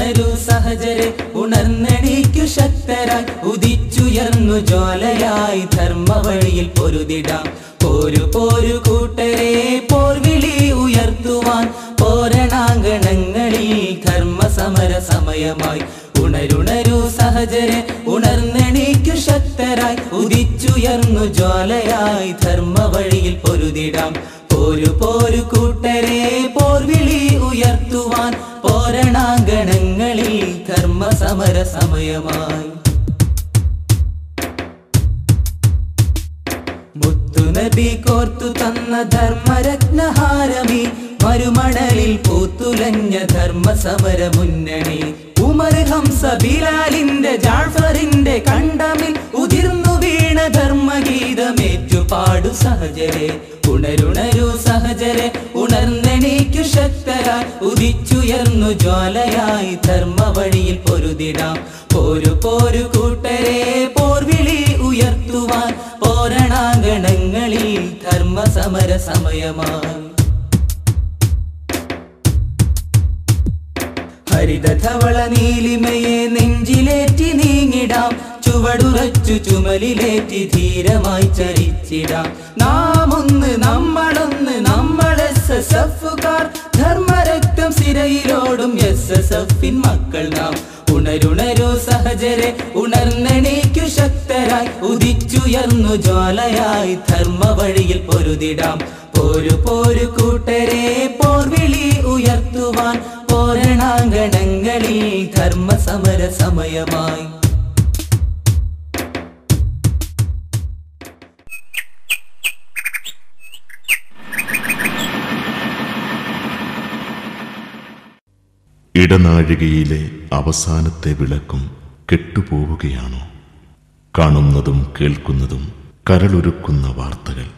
ഉണരുണരു സഹജരെ ഉണർന്നെണീക്കു ശക്തരായി ഉദിച്ചുയർന്നു ജ്വാലയായി ധർമ്മവഴിയിൽ പൊരുതിടാം. പോരു പോരു കൂട്ടരെ പോർവിളി ഉയർത്തുവാൻ പോരണാങ്കണങ്ങളിൽ ധർമ്മസമര സമയമായി. ഉണരുണരു സഹജരെ ഉണർന്നെണീക്കു ശക്തരായി ഉദിച്ചുയർന്നു ജ്വാലയായി ധർമ്മവഴിയിൽ പൊരുതിടാം. പോരു പോരു കൂട്ടരെ പോർവിളി ഉയർത്തുവാൻ പോരണാങ്കണങ്ങളിൽ ധർമ്മസമര സമയമായി. മുത്തുനബി കോർത്തു തന്ന ധർമ്മരത്നഹാരമി മരുമണലിൽ പൂത്തുലഞ്ഞ ധർമ്മസമര മുന്നണി. ഉമർ ഹംസ ബിലാലിന്റെ ജാഫറിന്റെ കണ്ടമിൽ ഉതിർന്നു വീണ ധർമ്മഗീതമേറ്റുപാടു സഹജരെ. ഉണരുണരു സഹജരെ ഉണർന്നെണീക്കു ശക്തരായി ഉദിച്ചുയർന്നു ജ്വാലയായി ധർമ്മവഴിയിൽ പൊരുതിടാം. പോരു പോരു കൂട്ടരെ പോർവിളി ഉയർത്തുവാൻ പോരണാങ്കണങ്ങളിൽ ധർമ്മസമര സമയമായി. ഹരിതധവള നീലിമയെ നെഞ്ചിലേറ്റി നീങ്ങിടാം. ചുവടുറച്ചു ചുമലിലേറ്റി ധീരമായി ചരിച്ചിടാം. നാം ഒന്ന് നമ്മളൊന്ന് നമ്മൾ SSFുകാർ. ധർമ്മരക്തം സിരയിലോടും SSFിൻ മക്കൾ നാം. ഉണരുണരു സഹജരെ ഉണർന്നെണീക്കു ശക്തരായി ഉദിച്ചുയർന്നു ജ്വാലയായി ധർമ്മവഴിയിൽ പൊരുതിടാം. പോരു പോരു കൂട്ടരെ പോർവിളി ഉയർത്തുവാൻ പോരണാങ്കണങ്ങളിൽ ധർമ്മസമര സമയമായി. ഇടനാഴികയിലെ അവസാനത്തെ വിളക്കും കെട്ടുപോവുകയാണോ? കാണുന്നതും കേൾക്കുന്നതും കരളൊരുക്കുന്ന വാർത്തകൾ.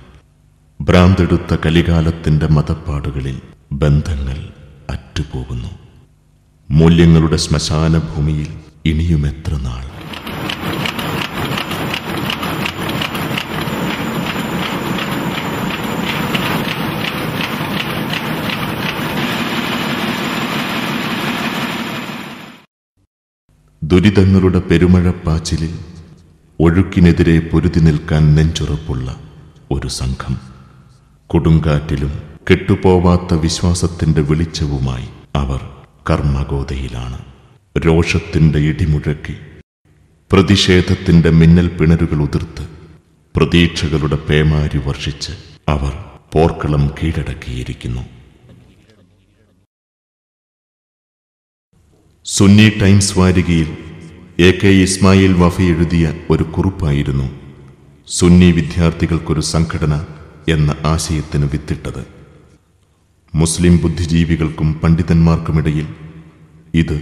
ഭ്രാന്തെടുത്ത കലികാലത്തിന്റെ മതപ്പാടുകളിൽ ബന്ധങ്ങൾ അറ്റുപോകുന്നു. മൂല്യങ്ങളുടെ ശ്മശാന ഭൂമിയിൽ ഇനിയുമെത്ര നാൾ? ദുരിതങ്ങളുടെ പെരുമഴപ്പാച്ചിലിൽ ഒഴുക്കിനെതിരെ പൊരുതി നിൽക്കാൻ നെഞ്ചുറപ്പുള്ള ഒരു സംഘം. കൊടുങ്കാറ്റിലും കെട്ടുപോവാത്ത വിശ്വാസത്തിന്റെ വെളിച്ചവുമായി അവർ കർമ്മഗോതയിലാണ്. രോഷത്തിന്റെ ഇടിമുഴക്കി, പ്രതിഷേധത്തിന്റെ മിന്നൽ പിണരുകൾ ഉതിർത്ത്, പ്രതീക്ഷകളുടെ പേമാരി വർഷിച്ച് അവർ പോർക്കളം കീഴടക്കിയിരിക്കുന്നു. സുന്നി ടൈംസ് വാരികയിൽ AK ഇസ്മായിൽ വഫി എഴുതിയ ഒരു കുറിപ്പായിരുന്നു സുന്നി വിദ്യാർത്ഥികൾക്കൊരു സംഘടന എന്ന ആശയത്തിന് വിത്തിട്ടത്. മുസ്ലിം ബുദ്ധിജീവികൾക്കും പണ്ഡിതന്മാർക്കുമിടയിൽ ഇത്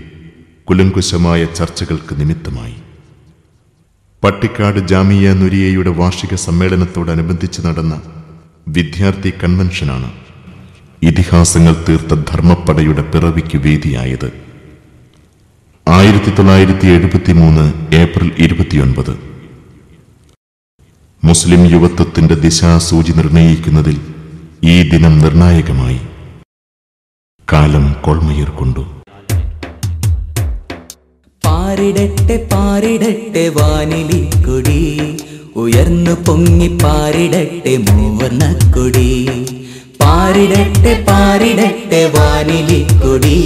കുലങ്കുശമായ ചർച്ചകൾക്ക് നിമിത്തമായി. പട്ടിക്കാട് ജാമിയ നുരിയയുടെ വാർഷിക സമ്മേളനത്തോടനുബന്ധിച്ച് നടന്ന വിദ്യാർത്ഥി കൺവെൻഷനാണ് ഇതിഹാസങ്ങൾ തീർത്ത ധർമ്മപ്പടയുടെ പിറവിക്ക് വേദിയായത്. 1973 ഏപ്രിൽ 29. മുസ്ലിം യുവത്വത്തിന്റെ ദിശാസൂചി നിർണയിക്കുന്നതിൽ ഈ ദിനം നിർണായകമായി. കാലം കോൾമയിർ കൊണ്ടു. പാരിടട്ടെ പാരിടട്ടെ വാനിലിക്കൊടി, ഉയർന്നു പൊങ്ങി പാരിടട്ടെ മൂവർണ്ണക്കൊടി. പാരിടട്ടെ പാരിടട്ടെ വാനിലിക്കൊടി,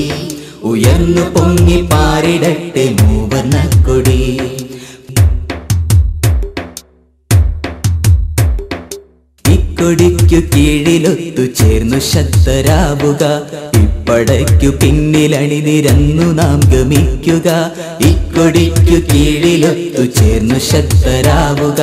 ഉയർന്നു പൊങ്ങി പാരിടട്ടെ മൂവർണ്ണക്കൊടി. ഇക്കൊടിക്കു കീഴിലൊത്തു ചേർന്നു ശക്തരാവുക, ഇപ്പടയ്ക്കു പിന്നിലണിനിരന്നു നാം ഗമിക്കുക. ഇക്കൊടിക്കു കീഴിലൊത്തു ചേർന്നു ശക്തരാവുക,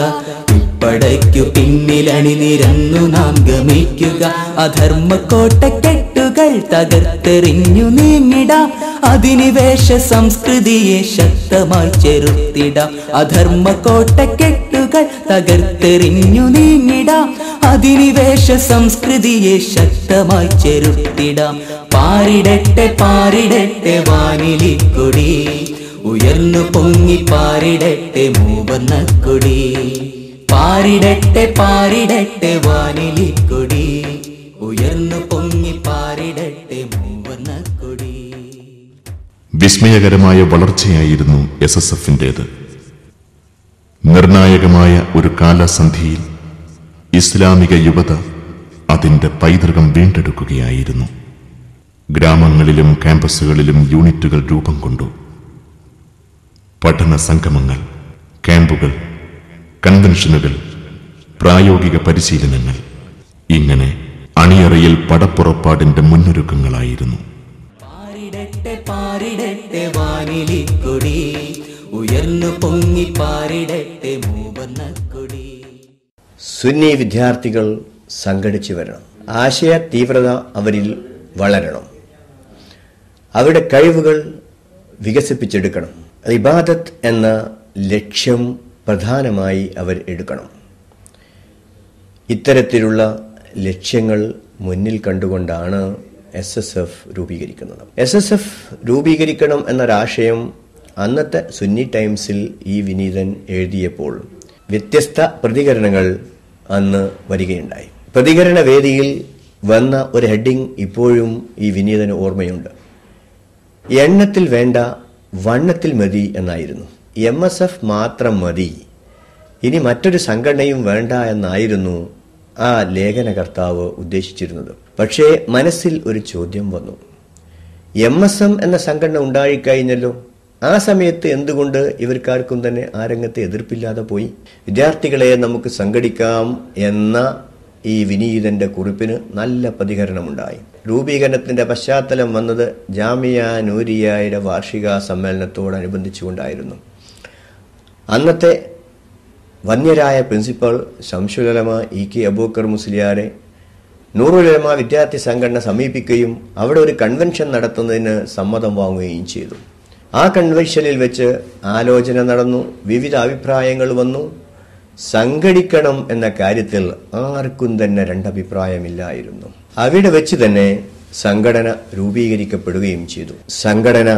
ഇപ്പടയ്ക്കു പിന്നിലണിനിരന്നു നാം ഗമിക്കുക. അധർമ്മക്കോട്ടക്കെട്ടുകൾ തകർത്തെറിഞ്ഞു നീങ്ങിടാം, അധിനിവേശ സംസ്കൃതിയെ ശക്തമായി ചെറുത്തിടാം. അധർമ്മക്കോട്ടക്കെട്ടുകൾ തകർത്തെറിഞ്ഞു നീങ്ങിടാം, അധിനിവേശ സംസ്കൃതിയെ ശക്തമായി ചെറുത്തിടാം. പാരിടട്ടെ പാരിടട്ടെ വാനിലിക്കൊടി, ഉയർന്നു പൊങ്ങി പാരിടട്ടെ മൂവർണ്ണക്കൊടി. പാരിടട്ടെ പാരിടട്ടെ വാനിലിക്കൊടി, ഉയർന്നു പൊങ്ങി പാരിടട്ടെ മൂവർണ്ണക്കൊടി. വിസ്മയകരമായ വളർച്ചയായിരുന്നു SSFന്റേത്. നിർണായകമായ ഒരു കാലസന്ധിയിൽ ഇസ്ലാമിക യുവത അതിന്റെ പൈതൃകം വീണ്ടെടുക്കുകയായിരുന്നു. ഗ്രാമങ്ങളിലും ക്യാമ്പസുകളിലും യൂണിറ്റുകൾ രൂപം കൊണ്ടു. പഠന സംഗമങ്ങൾ, ക്യാമ്പുകൾ, കൺവെൻഷനുകൾ, പ്രായോഗിക പരിശീലനങ്ങൾ, ഇങ്ങനെ അണിയറയിൽ പടപ്പുറപ്പാടിന്റെ മുന്നൊരുക്കങ്ങളായിരുന്നു. പാരിടട്ടെ പാരിടട്ടെ വാനിലിക്കൊടി, ഉയർന്നു പൊങ്ങി പാരിടട്ടെ മൂവർണ്ണക്കൊടി. സുന്നി വിദ്യാർത്ഥികൾ സംഘടിച്ചു വരണം. ആശയ തീവ്രത അവരിൽ വളരണം. അവരുടെ കഴിവുകൾ വികസിപ്പിച്ചെടുക്കണം. ഇബാദത്ത് എന്ന ലക്ഷ്യം പ്രധാനമായി അവർ എടുക്കണം. ഇത്തരത്തിലുള്ള ലക്ഷ്യങ്ങൾ മുന്നിൽ കണ്ടുകൊണ്ടാണ് SSF രൂപീകരിക്കുന്നത്. SSF രൂപീകരിക്കണം എന്നൊരാശയം അന്നത്തെ സുന്നി ടൈംസിൽ ഈ വിനീതൻ എഴുതിയപ്പോൾ വ്യത്യസ്ത പ്രതികരണങ്ങൾ അന്ന് വരികയുണ്ടായി. പ്രതികരണ വേദിയിൽ വന്ന ഒരു ഹെഡിങ് ഇപ്പോഴും ഈ വിനീതന് ഓർമ്മയുണ്ട്. എണ്ണത്തിൽ വേണ്ട, വണ്ണത്തിൽ മതി എന്നായിരുന്നു. MSF മാത്രം മതി, ഇനി മറ്റൊരു സംഘടനയും വേണ്ട എന്നായിരുന്നു ആ ലേഖനകർത്താവ് ഉദ്ദേശിച്ചിരുന്നത്. പക്ഷേ മനസ്സിൽ ഒരു ചോദ്യം വന്നു. MSM എന്ന സംഘടന ഉണ്ടായിക്കഴിഞ്ഞല്ലോ, ആ സമയത്ത് എന്തുകൊണ്ട് ഇവർക്കാർക്കും തന്നെ ആ രംഗത്ത് എതിർപ്പില്ലാതെ പോയി? വിദ്യാർത്ഥികളെ നമുക്ക് സംഘടിക്കാം എന്ന ഈ വിനീതന്റെ കുറിപ്പിന് നല്ല പ്രതികരണമുണ്ടായി. രൂപീകരണത്തിന്റെ പശ്ചാത്തലം വന്നത് ജാമിയ നൂരിയയുടെ വാർഷിക സമ്മേളനത്തോടനുബന്ധിച്ചുകൊണ്ടായിരുന്നു. അന്നത്തെ വന്യരായ പ്രിൻസിപ്പൽ ശംസുൽ ഉലമ EK അബൂബക്കർ മുസ്ലിയാരെ നൂറുൽ ഉലമ വിദ്യാർത്ഥി സംഘടന സമീപിക്കുകയും അവിടെ ഒരു കൺവെൻഷൻ നടത്തുന്നതിന് സമ്മതം വാങ്ങുകയും ചെയ്തു. ആ കൺവെൻഷനിൽ വെച്ച് ആലോചന നടന്നു. വിവിധ അഭിപ്രായങ്ങൾ വന്നു. സംഘടിക്കണം എന്ന കാര്യത്തിൽ ആർക്കും തന്നെ രണ്ടഭിപ്രായമില്ലായിരുന്നു. അവിടെ വെച്ച് തന്നെ സംഘടന രൂപീകരിക്കപ്പെടുകയും ചെയ്തു. സംഘടന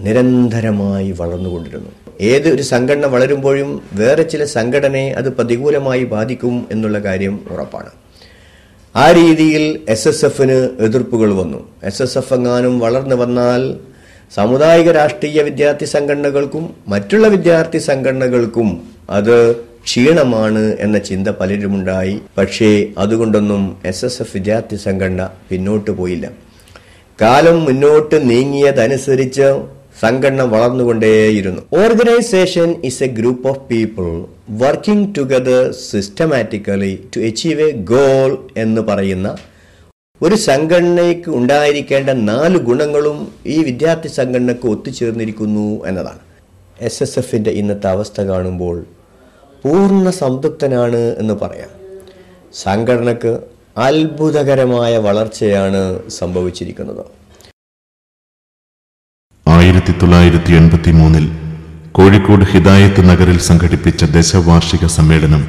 നിരന്തരമായി വളർന്നുകൊണ്ടിരുന്നു. ഏതൊരു സംഘടന വളരുമ്പോഴും വേറെ ചില സംഘടനയെ അത് പ്രതികൂലമായി ബാധിക്കും എന്നുള്ള കാര്യം ഉറപ്പാണ്. ആ രീതിയിൽ SSFന് എതിർപ്പുകൾ വന്നു. SSF എങ്ങാനും വളർന്നു വന്നാൽ സാമുദായിക രാഷ്ട്രീയ വിദ്യാർത്ഥി സംഘടനകൾക്കും മറ്റുള്ള വിദ്യാർത്ഥി സംഘടനകൾക്കും അത് ക്ഷീണമാണ് എന്ന ചിന്ത പലരുമുണ്ടായി. പക്ഷേ അതുകൊണ്ടൊന്നും SSF വിദ്യാർത്ഥി സംഘടന പിന്നോട്ട് പോയില്ല. കാലം മുന്നോട്ട് നീങ്ങിയതനുസരിച്ച് സംഘടന വളർന്നുകൊണ്ടേയിരുന്നു. Organisation is a group of people working together systematically to achieve a goal എന്ന് പറയുന്ന ഒരു സംഘടനയ്ക്ക് ഉണ്ടായിരിക്കേണ്ട 4 ഗുണങ്ങളും ഈ വിദ്യാർത്ഥി സംഘടനക്ക് ഒത്തുചേർന്നിരിക്കുന്നു എന്നതാണ്. SSFന്റെ ഇന്നത്തെ അവസ്ഥ കാണുമ്പോൾ പൂർണ്ണ സംതൃപ്തനാണ് എന്ന് പറയാം. സംഘടനക്ക് അത്ഭുതകരമായ വളർച്ചയാണ് സംഭവിച്ചിരിക്കുന്നത്. 1983 കോഴിക്കോട് ഹിദായത്ത് നഗറിൽ സംഘടിപ്പിച്ച ദശവാർഷിക സമ്മേളനം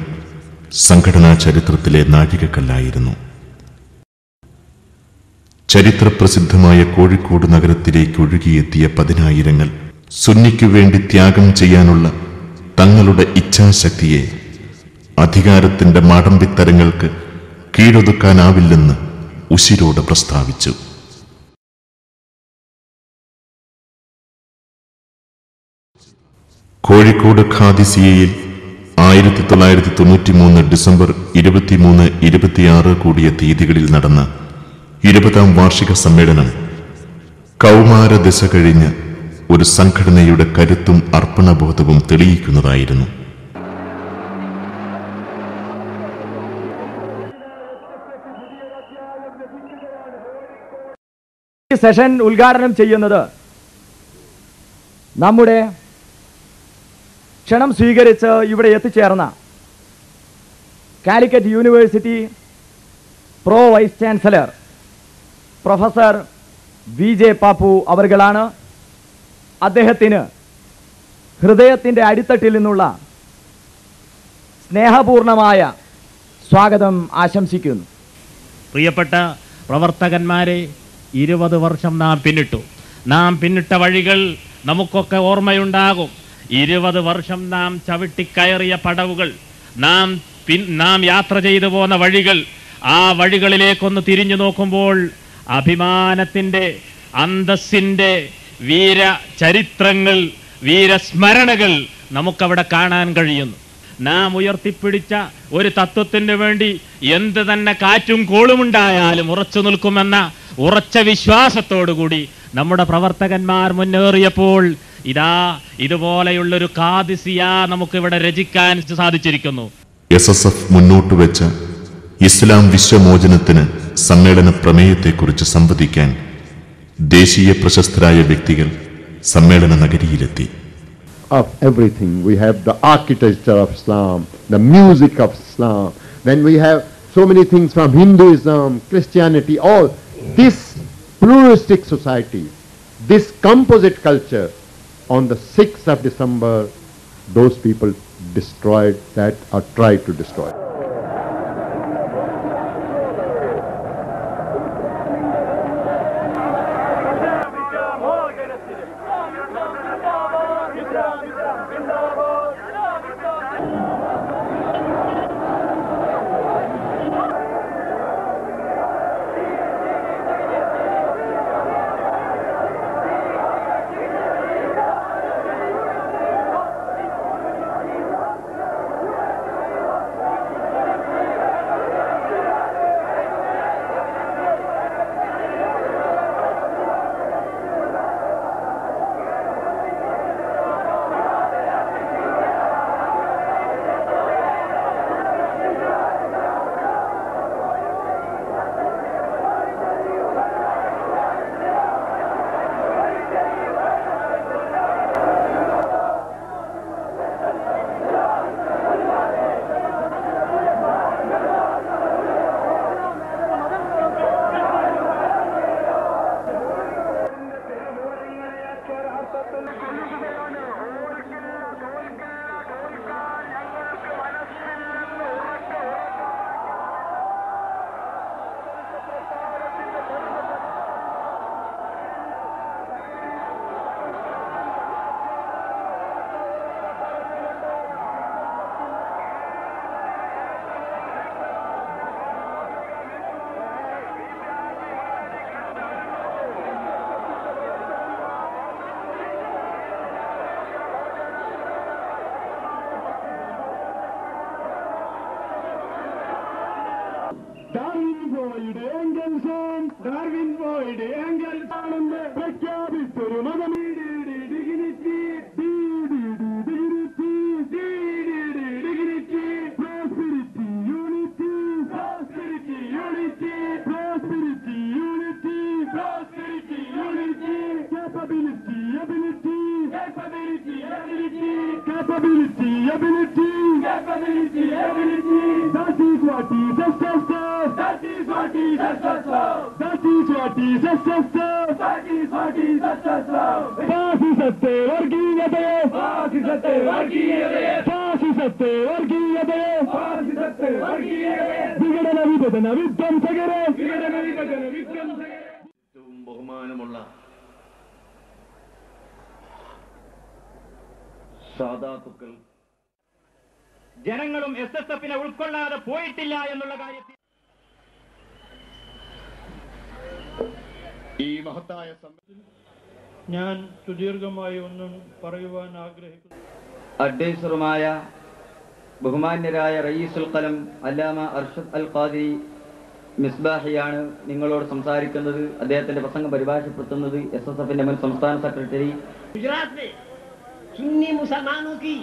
സംഘടനാ ചരിത്രത്തിലെ നാഴികക്കല്ലായിരുന്നു. ചരിത്രപ്രസിദ്ധമായ കോഴിക്കോട് നഗരത്തിലേക്ക് ഒഴുകിയെത്തിയ 10,000 സുന്നിക്കു വേണ്ടി ത്യാഗം ചെയ്യാനുള്ള തങ്ങളുടെ ഇച്ഛാശക്തിയെ അധികാരത്തിന്റെ മാടമ്പിത്തരങ്ങൾക്ക് കീഴൊതുക്കാനാവില്ലെന്ന് ഉശിരോടെ പ്രസ്താവിച്ചു. കോഴിക്കോട് ഖാദിസിയയിൽ 1993 ഡിസംബർ 23, 26 കൂടിയ തീയതികളിൽ നടന്ന 20ാം വാർഷിക സമ്മേളനം കൗമാരദശ കഴിഞ്ഞ ഒരു സംഘടനയുടെ കരുത്തും അർപ്പണബോധവും തെളിയിക്കുന്നതായിരുന്നു. ഈ സെഷൻ ഉദ്ഘാടനം ചെയ്യുന്നത് നമ്മുടെ ക്ഷണം സ്വീകരിച്ച് ഇവിടെ എത്തിച്ചേർന്ന Calicut university pro vice chancellor professor VJ Pappu അവർകളാണ്. അദ്ദേഹത്തിന് ഹൃദയത്തിൻ്റെ അടിത്തട്ടിൽ നിന്നുള്ള സ്നേഹപൂർണമായ സ്വാഗതം ആശംസിക്കുന്നു. പ്രിയപ്പെട്ട പ്രവർത്തകന്മാരെ, 20 വർഷം നാം പിന്നിട്ട വഴികൾ നമുക്കൊക്കെ ഓർമ്മയുണ്ടാകും. 20 വർഷം നാം ചവിട്ടിക്കയറിയ പടവുകൾ, നാം യാത്ര ചെയ്തു പോന്ന വഴികൾ, ആ വഴികളിലേക്കൊന്ന് തിരിഞ്ഞു നോക്കുമ്പോൾ അഭിമാനത്തിൻ്റെ അന്തസ്സിൻ്റെ വീര ചരിത്രങ്ങൾ, വീരസ്മരണകൾ നമുക്കവിടെ കാണാൻ കഴിയുന്നു. നാം ഉയർത്തിപ്പിടിച്ച ഒരു തത്വത്തിന് വേണ്ടി എന്ത് തന്നെ കാറ്റും കോളുമുണ്ടായാലും ഉറച്ചു നിൽക്കുമെന്ന ഉറച്ച വിശ്വാസത്തോടുകൂടി നമ്മുടെ പ്രവർത്തകന്മാർ മുന്നേറിയപ്പോൾ ഇതാ ഇതുപോലെയുള്ളൊരു ഖാദിസിയ നമുക്കിവിടെ രചിക്കാൻ സാധിച്ചിരിക്കുന്നു. SSF മുന്നോട്ട് വെച്ച ഇസ്ലാം വിശ്വമോചനത്തിന് സമ്മേളന പ്രമേയത്തെക്കുറിച്ച് സംവദിക്കാൻ ദേശീയ പ്രശസ്തരായ വ്യക്തികൾ സമ്മേളന നഗരിയിലെത്തി. Of everything, we have the architecture of Islam, the music of Islam, then we have so many things from Hinduism, Christianity, all this pluralistic society, this composite culture. On the 6th of December, those people destroyed that or tried to destroy. ബഹുമാനമുള്ള സാദാത്തുക്കൾ, ജനങ്ങളും SSFനെ ഉൾക്കൊള്ളാതെ പോയിട്ടില്ല എന്നുള്ള കാര്യത്തിൽ ഈ മഹത്തായ ഞാൻ സുദീർഘമായി ഒന്നും പറയുവാൻ ആഗ്രഹിക്കുന്നു. അഡ്വൈസറുമായ ബഹുമാന്യരായ റയീസുൽ ഖലം അല്ലാമ അർഷദ് അൽ ഖാദിരി മിസ്ബാഹിയാണ് നിങ്ങളോട് സംസാരിക്കുന്നത്. അദ്ദേഹത്തിന്റെ പ്രസംഗം പരിഭാഷപ്പെടുത്തുന്നത് SSFന്റെ മുൻ സംസ്ഥാന സെക്രട്ടറി. गुजरात में सुन्नी मुसलमानों की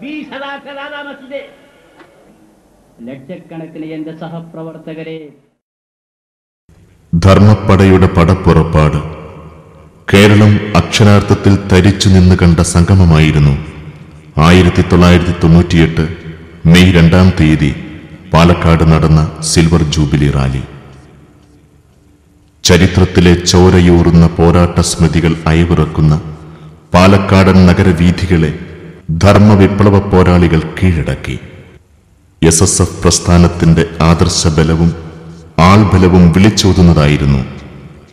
20,000 से ज्यादा मस्जिदें, ലക്ഷക്കണക്കിന് എന്റെ സഹപ്രവർത്തകരെ, ധർമ്മപ്പടയുടെ പടപ്പുറപ്പാട് കേരളം അക്ഷരാർത്ഥത്തിൽ തരിച്ചു നിന്ന് കണ്ട സംഗമമായിരുന്നു 1998 മെയ് 2-ാം തീയതി പാലക്കാട് നടന്ന സിൽവർ ജൂബിലി റാലി. ചരിത്രത്തിലെ ചോരയൂറുന്ന പോരാട്ട സ്മൃതികൾ അയവിറക്കുന്ന പാലക്കാടൻ നഗരവീഥികളെ ധർമ്മവിപ്ലവ പോരാളികൾ കീഴടക്കി. SSF പ്രസ്ഥാനത്തിന്റെ ആദർശബലവും ആൾബലവും വിളിച്ചോതുന്നതായിരുന്നു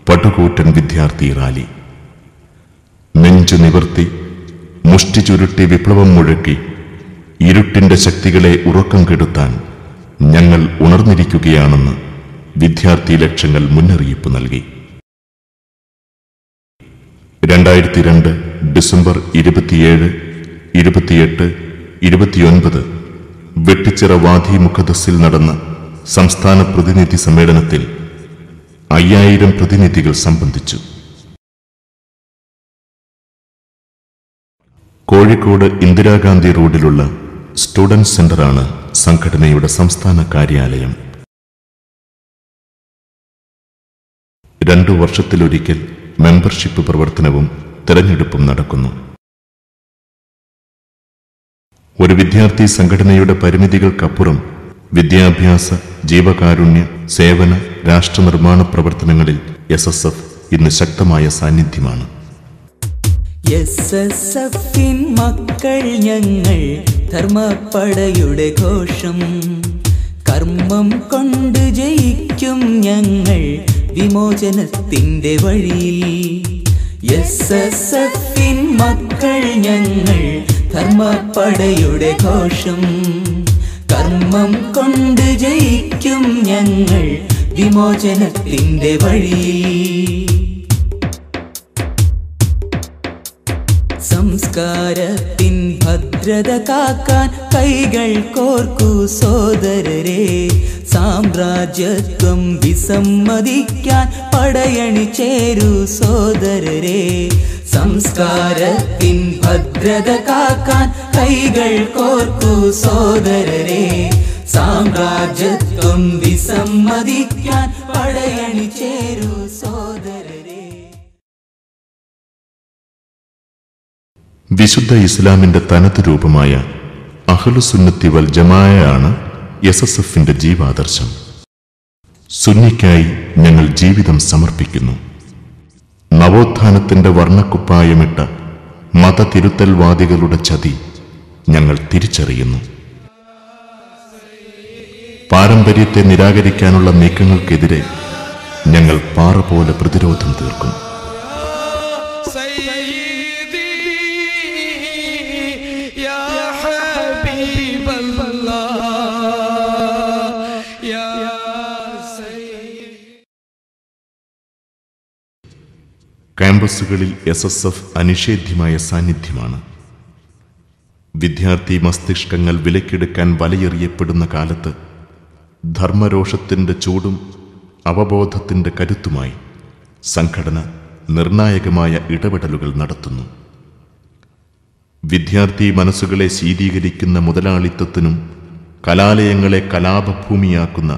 പടുകൂറ്റൻ വിദ്യാർത്ഥി റാലി. നെഞ്ചു നിവർത്തി മുഷ്ടി ചുരുട്ടി വിപ്ലവം മുഴക്കി ഇരുട്ടിന്റെ ശക്തികളെ ഉറക്കം കെടുത്താൻ ഞങ്ങൾ ഉണർന്നിരിക്കുകയാണെന്ന് വിദ്യാർത്ഥി ലക്ഷങ്ങൾ മുന്നറിയിപ്പ് നൽകി. 2002 ഡിസംബർ 27, 28, 29 വെട്ടിച്ചിറ വാദി മുഖദ്ദസിൽ നടന്ന സംസ്ഥാന പ്രതിനിധി സമ്മേളനത്തിൽ 5000 പ്രതിനിധികൾ സംബന്ധിച്ചു. കോഴിക്കോട് ഇന്ദിരാഗാന്ധി റോഡിലുള്ള സ്റ്റുഡന്റ് സെന്ററാണ് സംഘടനയുടെ സംസ്ഥാന കാര്യാലയം. 2 വർഷത്തിലൊരിക്കൽ മെമ്പർഷിപ്പ് പ്രവർത്തനവും തെരഞ്ഞെടുപ്പും നടക്കുന്നു. ഒരു വിദ്യാർത്ഥി സംഘടനയുടെ പരിമിതികൾക്കപ്പുറം വിദ്യാഭ്യാസ, ജീവകാരുണ്യ, സേവന, രാഷ്ട്രനിർമ്മാണ പ്രവർത്തനങ്ങളിൽ SSF ഇന്ന് ശക്തമായ സാന്നിധ്യമാണ്. SSFിൻ മക്കൾ ഞങ്ങൾ, ധർമ്മപ്പടയുടെ ഘോഷം. കർമ്മം കൊണ്ട് ജയിക്കും ഞങ്ങൾ വിമോചനത്തിന്റെ വഴിയിൽ. SSFിൻ മക്കൾ ഞങ്ങൾ, ധർമ്മപ്പടയുടെ ഘോഷം. കർമ്മം കൊണ്ട് ജയിക്കും ഞങ്ങൾ വിമോചനത്തിന്റെ വഴിയിൽ. സംസ്കാരത്തിൻ ഭദ്രത കാക്കാൻ കൈകൾ കോർക്കൂ സോദരരെ. സാമ്രാജ്യത്വം വിസമ്മതിക്കാൻ പടയണി ചേരൂ സോദരരെ. സംസ്കാരത്തിൻ ഭദ്രത കാക്കാൻ കൈകൾ കോർക്കൂ സോദരരെ. സാമ്രാജ്യത്വം വിസമ്മതിക്കാൻ പടയണി ചേരൂ സോദരരെ. വിശുദ്ധ ഇസ്ലാമിന്റെ തനത് രൂപമായ അഹ്ലുസുന്നത്തി വൽ ജമാഅയാണ് SSFിന്റെ ജീവാദർശം. സുന്നിക്കായി ഞങ്ങൾ ജീവിതം സമർപ്പിക്കുന്നു. നവോത്ഥാനത്തിന്റെ വർണ്ണക്കുപ്പായമിട്ട മതതിരുത്തൽവാദികളുടെ ചതി ഞങ്ങൾ തിരിച്ചറിയുന്നു. പാരമ്പര്യത്തെ നിരാകരിക്കാനുള്ള നീക്കങ്ങൾക്കെതിരെ ഞങ്ങൾ പാറ പോലെ പ്രതിരോധം തീർക്കും. ക്യാമ്പസുകളിൽ SSF അനിഷേധ്യമായ സാന്നിധ്യമാണ്. വിദ്യാർത്ഥി മസ്തിഷ്കങ്ങൾ വിലക്കെടുക്കാൻ വലയെറിയപ്പെടുന്ന കാലത്ത് ധർമ്മരോഷത്തിന്റെ ചൂടും അവബോധത്തിന്റെ കരുത്തുമായി സംഘടന നിർണായകമായ ഇടപെടലുകൾ നടത്തുന്നു. വിദ്യാർത്ഥി മനസ്സുകളെ ശീതീകരിക്കുന്ന മുതലാളിത്തത്തിനും കലാലയങ്ങളെ കലാപഭൂമിയാക്കുന്ന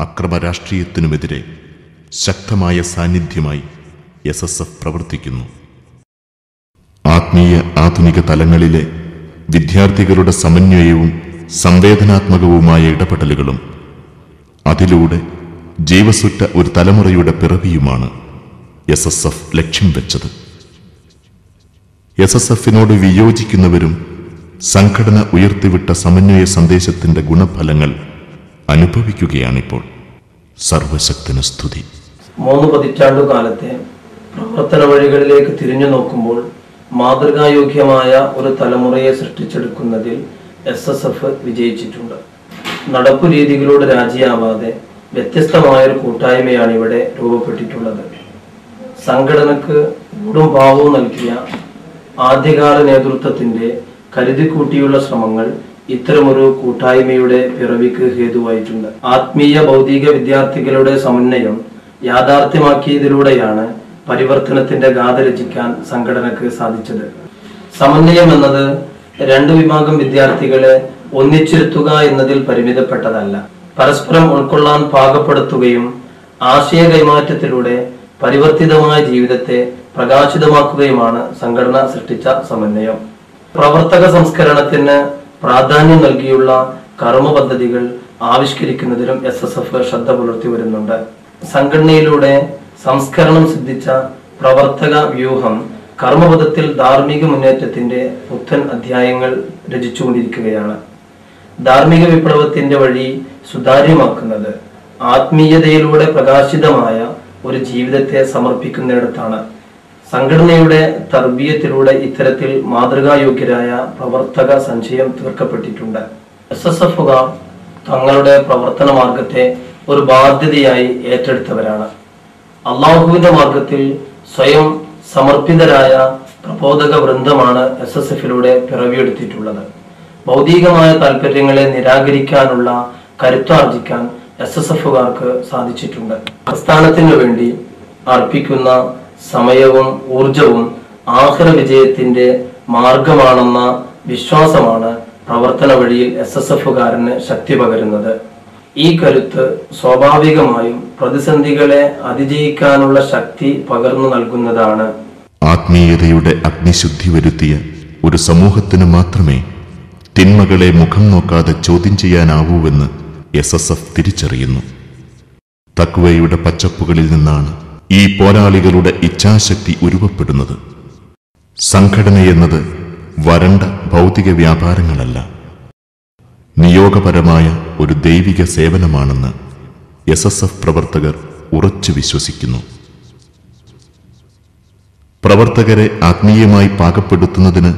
അക്രമരാഷ്ട്രീയത്തിനുമെതിരെ ശക്തമായ സാന്നിധ്യമായി SSF പ്രവർത്തിക്കുന്നു. ആത്മീയ ആധുനിക തലങ്ങളിലെ വിദ്യാർത്ഥികളുടെ സമന്വയവും സംവേദനാത്മകവുമായ ഇടപെടലുകളും അതിലൂടെ ജീവസുറ്റ ഒരു തലമുറയുടെ പിറവിയുമാണ് SSF ലക്ഷ്യം വെച്ചത്. SSFിനോട് വിയോജിക്കുന്നവരും സംഘടന ഉയർത്തിവിട്ട സമന്വയ സന്ദേശത്തിന്റെ ഗുണഫലങ്ങൾ അനുഭവിക്കുകയാണിപ്പോൾ. സർവശക്തന് സ്തുതി. 3 പതിറ്റാണ്ടുകാലത്തെ പ്രവർത്തന വഴികളിലേക്ക് തിരിഞ്ഞു നോക്കുമ്പോൾ മാതൃകായോഗ്യമായ ഒരു തലമുറയെ സൃഷ്ടിച്ചെടുക്കുന്നതിൽ SSF വിജയിച്ചിട്ടുണ്ട്. നടപ്പു രീതികളോട് രാജിയാവാതെ വ്യത്യസ്തമായൊരു കൂട്ടായ്മയാണ് ഇവിടെ രൂപപ്പെട്ടിട്ടുള്ളത്. സംഘടനക്ക് ഊടും ഭാവവും നൽകിയ ആദ്യകാല നേതൃത്വത്തിന്റെ കരുതിക്കൂട്ടിയുള്ള ശ്രമങ്ങൾ ഇത്തരമൊരു കൂട്ടായ്മയുടെ പിറവിക്ക് ഹേതുവായിട്ടുണ്ട്. ആത്മീയ ഭൗതിക വിദ്യാർത്ഥികളുടെ സമന്വയം യാഥാർത്ഥ്യമാക്കിയതിലൂടെയാണ് പരിവർത്തനത്തിന്റെ ഗാഥ രചിക്കാൻ സംഘടനക്ക് സാധിച്ചത്. സമന്വയം എന്നത് 2 വിഭാഗം വിദ്യാർത്ഥികളെ ഒന്നിച്ചിരുത്തുക എന്നതിൽ പരിമിതപ്പെട്ടതല്ല. പരസ്പരം ഉൾക്കൊള്ളാൻ പാകപ്പെടുത്തുകയും ആശയ കൈമാറ്റത്തിലൂടെ പരിവർത്തിതമായ ജീവിതത്തെ പ്രകാശിതമാക്കുകയുമാണ് സംഘടന സൃഷ്ടിച്ച സമന്വയം. പ്രവർത്തക സംസ്കരണത്തിന് പ്രാധാന്യം നൽകിയുള്ള കർമ്മ പദ്ധതികൾ ആവിഷ്കരിക്കുന്നതിലും SSF ശ്രദ്ധ പുലർത്തി വരുന്നുണ്ട്. സംഘടനയിലൂടെ സംസ്കരണം സിദ്ധിച്ച പ്രവർത്തക വ്യൂഹം കർമ്മപഥത്തിൽ ധാർമ്മിക മുന്നേറ്റത്തിന്റെ പുത്തൻ അധ്യായങ്ങൾ രചിച്ചുകൊണ്ടിരിക്കുകയാണ്. ധാർമ്മിക വിപ്ലവത്തിന്റെ വഴി സുതാര്യമാക്കുന്നത് ആത്മീയതയിലൂടെ പ്രകാശിതമായ ഒരു ജീവിതത്തെ സമർപ്പിക്കുന്നിടത്താണ്. സംഘടനയുടെ തർബീയത്തിലൂടെ ഇത്തരത്തിൽ മാതൃകായോഗ്യരായ പ്രവർത്തക സഞ്ചയം തീർക്കപ്പെട്ടിട്ടുണ്ട്. SSFുകാർ തങ്ങളുടെ പ്രവർത്തന മാർഗത്തെ ഒരു ബാധ്യതയായി ഏറ്റെടുത്തവരാണ്. അള്ളാഹുവിന്റെ മാർഗത്തിൽ സ്വയം സമർപ്പിതരായ പ്രബോധക വൃന്ദമാണ് SSF-ലൂടെ പിറവിയെടുത്തിട്ടുള്ളത്. ഭൗതികമായ താല്പര്യങ്ങളെ നിരാകരിക്കാനുള്ള കരുത്താർജിക്കാൻ SSF-കാർക്ക് സാധിച്ചിട്ടുണ്ട്. പ്രസ്ഥാനത്തിനു വേണ്ടി അർപ്പിക്കുന്ന സമയവും ഊർജവും ആഖിറ വിജയത്തിന്റെ മാർഗമാണെന്ന വിശ്വാസമാണ് പ്രവർത്തന വഴിയിൽ SSF-കാരന് ശക്തി പകരുന്നത്. ഈ കരുത്ത് സ്വാഭാവികമായും പ്രതിസന്ധികളെ അതിജയിക്കാനുള്ള ശക്തി പകർന്നു നൽകുന്നതാണ്. ആത്മീയതയുടെ അഗ്നിശുദ്ധി വരുത്തിയ ഒരു സമൂഹത്തിന് മാത്രമേ തിന്മകളെ മുഖം നോക്കാതെ ചോദ്യം ചെയ്യാനാവൂവെന്ന് SSF തിരിച്ചറിയുന്നു. തഖ്വയുടെ പച്ചപ്പുകളിൽ നിന്നാണ് ഈ പോരാളികളുടെ ഇച്ഛാശക്തി ഉരുവപ്പെടുന്നത്. സംഘടനയെന്നത് വരണ്ട ഭൗതിക വ്യാപാരങ്ങളല്ല, നിയോഗപരമായ ഒരു ദൈവിക സേവനമാണെന്ന് SSF പ്രവർത്തകർ ഉറച്ചു വിശ്വസിക്കുന്നു. പ്രവർത്തകരെ ആത്മീയമായി പാകപ്പെടുത്തുന്നതിന്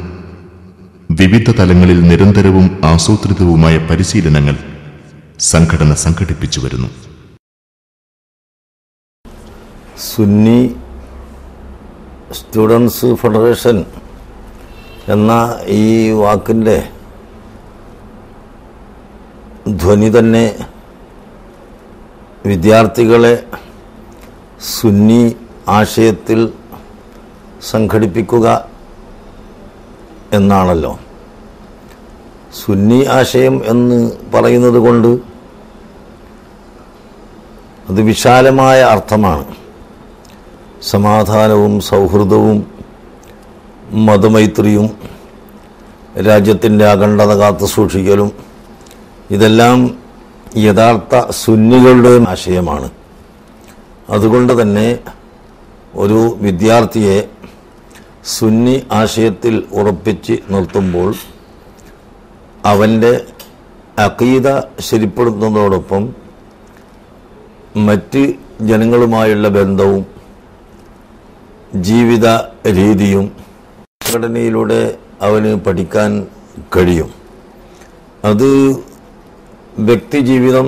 വിവിധ തലങ്ങളിൽ നിരന്തരവും ആസൂത്രിതവുമായ പരിശീലനങ്ങൾ സംഘടന സംഘടിപ്പിച്ചു വരുന്നു. സുന്നി സ്റ്റുഡൻസ് ഫെഡറേഷൻ എന്ന ഈ വാക്കിൻ്റെ ധ്വനി തന്നെ വിദ്യാർത്ഥികളെ സുന്നി ആശയത്തിൽ സംഘടിപ്പിക്കുക എന്നാണല്ലോ. സുന്നി ആശയം എന്ന് പറയുന്നത് കൊണ്ട് അത് വിശാലമായ അർത്ഥമാണ്. സമാധാനവും സൗഹൃദവും മതമൈത്രിയും രാജ്യത്തിൻ്റെ അഖണ്ഡത കാത്തു സൂക്ഷിക്കലും ഇതെല്ലാം യഥാർത്ഥ സുന്നികളുടെ ആശയമാണ്. അതുകൊണ്ട് തന്നെ ഒരു വിദ്യാർത്ഥിയെ സുന്നി ആശയത്തിൽ ഉറപ്പിച്ച് നിർത്തുമ്പോൾ അവൻ്റെ അഖീദ ശരിപ്പെടുത്തുന്നതോടൊപ്പം മറ്റ് ജനങ്ങളുമായുള്ള ബന്ധവും ജീവിത രീതിയും സംഘടനയിലൂടെ അവന് പഠിക്കാൻ കഴിയും. അത് വ്യക്തിജീവിതം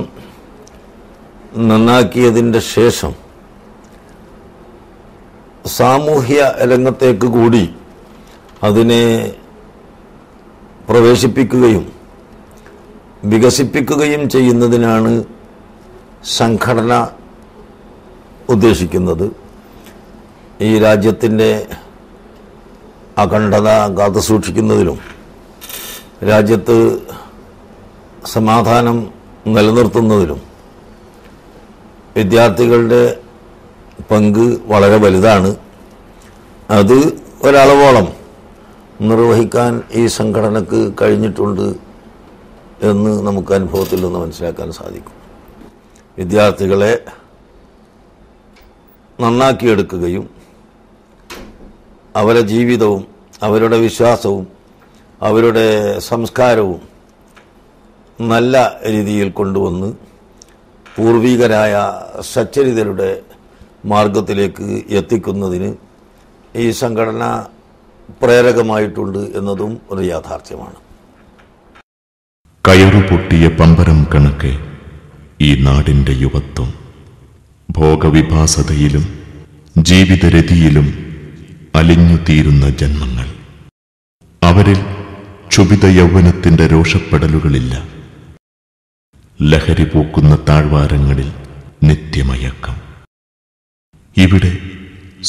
നന്നാക്കിയതിൻ്റെ ശേഷം സാമൂഹ്യ രംഗത്തേക്ക് കൂടി അതിനെ പ്രവേശിപ്പിക്കുകയും വികസിപ്പിക്കുകയും ചെയ്യുന്നതിനാണ് സംഘടന ഉദ്ദേശിക്കുന്നത്. ഈ രാജ്യത്തിൻ്റെ അഖണ്ഡത കാത്തുസൂക്ഷിക്കുന്നതിലും രാജ്യത്ത് സമാധാനം നിലനിർത്തുന്നതിലും വിദ്യാർത്ഥികളുടെ പങ്ക് വളരെ വലുതാണ്. അത് ഒരളവോളം നിർവഹിക്കാൻ ഈ സംഘടനക്ക് കഴിഞ്ഞിട്ടുണ്ട് എന്ന് നമുക്ക് അനുഭവത്തിൽ നിന്ന് മനസ്സിലാക്കാൻ സാധിക്കും. വിദ്യാർത്ഥികളെ നന്നാക്കിയെടുക്കുകയും അവരുടെ ജീവിതവും അവരുടെ വിശ്വാസവും അവരുടെ സംസ്കാരവും നല്ല രീതിയിൽ കൊണ്ടുവന്ന് പൂർവികരായ സച്ചരിതരുടെ മാർഗത്തിലേക്ക് എത്തിക്കുന്നതിന് ഈ സംഘടന പ്രേരകമായിട്ടുണ്ട് എന്നതും ഒരു യാഥാർത്ഥ്യമാണ്. കയറുപൊട്ടിയ പമ്പരം കണക്കെ ഈ നാടിന്റെ യുവത്വം ഭോഗവിഭാസതയിലും ജീവിതരതിയിലും അലിഞ്ഞുതീരുന്ന ജന്മങ്ങൾ. അവരിൽ ക്ഷുഭിത യൗവനത്തിന്റെ രോഷപ്പെടലുകളില്ല. ലഹരി പൂക്കുന്ന താഴ്വാരങ്ങളിൽ നിത്യമയക്കം. ഇവിടെ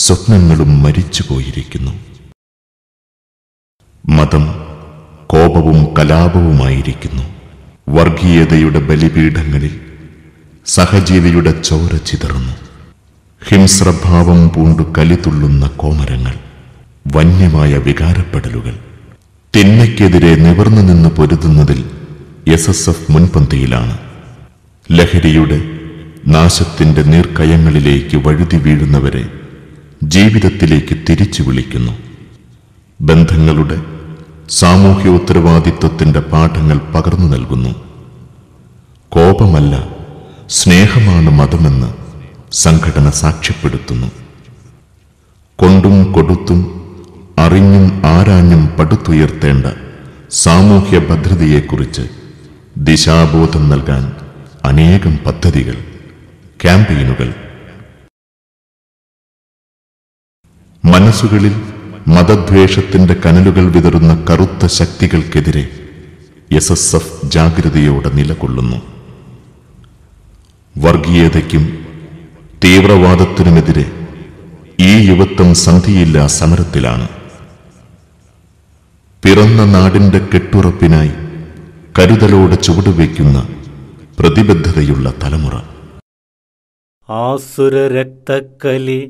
സ്വപ്നങ്ങളും മരിച്ചുപോയിരിക്കുന്നു. മതം കോപവും കലാപവുമായിരിക്കുന്നു. വർഗീയതയുടെ ബലിപീഠങ്ങളിൽ സഹജീവിയുടെ ചോര ചിതറുന്നു. ഹിംസ്രഭാവം പൂണ്ടു കലിതുള്ളുന്ന കോമരങ്ങൾ, വന്യമായ വികാരപ്പെടലുകൾ. തിന്മയ്ക്കെതിരെ നിവർന്നു നിന്ന് പൊരുതുന്നതിൽ SSF മുൻപന്തിയിലാണ്. ലഹരിയുടെ നാശത്തിന്റെ നീർക്കയങ്ങളിലേക്ക് വഴുതി വീഴുന്നവരെ ജീവിതത്തിലേക്ക് തിരിച്ചു വിളിക്കുന്നു. ബന്ധങ്ങളുടെ സാമൂഹ്യ ഉത്തരവാദിത്വത്തിന്റെ പാഠങ്ങൾ പകർന്നു നൽകുന്നു. കോപമല്ല, സ്നേഹമാണ് മതമെന്ന് സംഘടന സാക്ഷ്യപ്പെടുത്തുന്നു. കൊണ്ടും കൊടുത്തും അറിഞ്ഞും ആരാഞ്ഞും പടുത്തുയർത്തേണ്ട സാമൂഹ്യ ഭദ്രതയെക്കുറിച്ച് ദിശാബോധം നൽകാൻ അനേകം പദ്ധതികൾ, ക്യാമ്പയിനുകൾ. മനസ്സുകളിൽ മതദ്വേഷത്തിന്റെ കനലുകൾ വിതറുന്ന കറുത്ത ശക്തികൾക്കെതിരെ SSF ജാഗ്രതയോടെ നിലകൊള്ളുന്നു. വർഗീയതയ്ക്കും തീവ്രവാദത്തിനുമെതിരെ ഈ യുവത്വം സന്ധിയില്ലാ സമരത്തിലാണ്. പിറന്ന നാടിന്റെ കെട്ടുറപ്പിനായി കരുതലോടെ ചുവടുവയ്ക്കുന്ന പ്രതിബദ്ധതയുള്ള തലമുറ. ആസുര രക്തക്കലി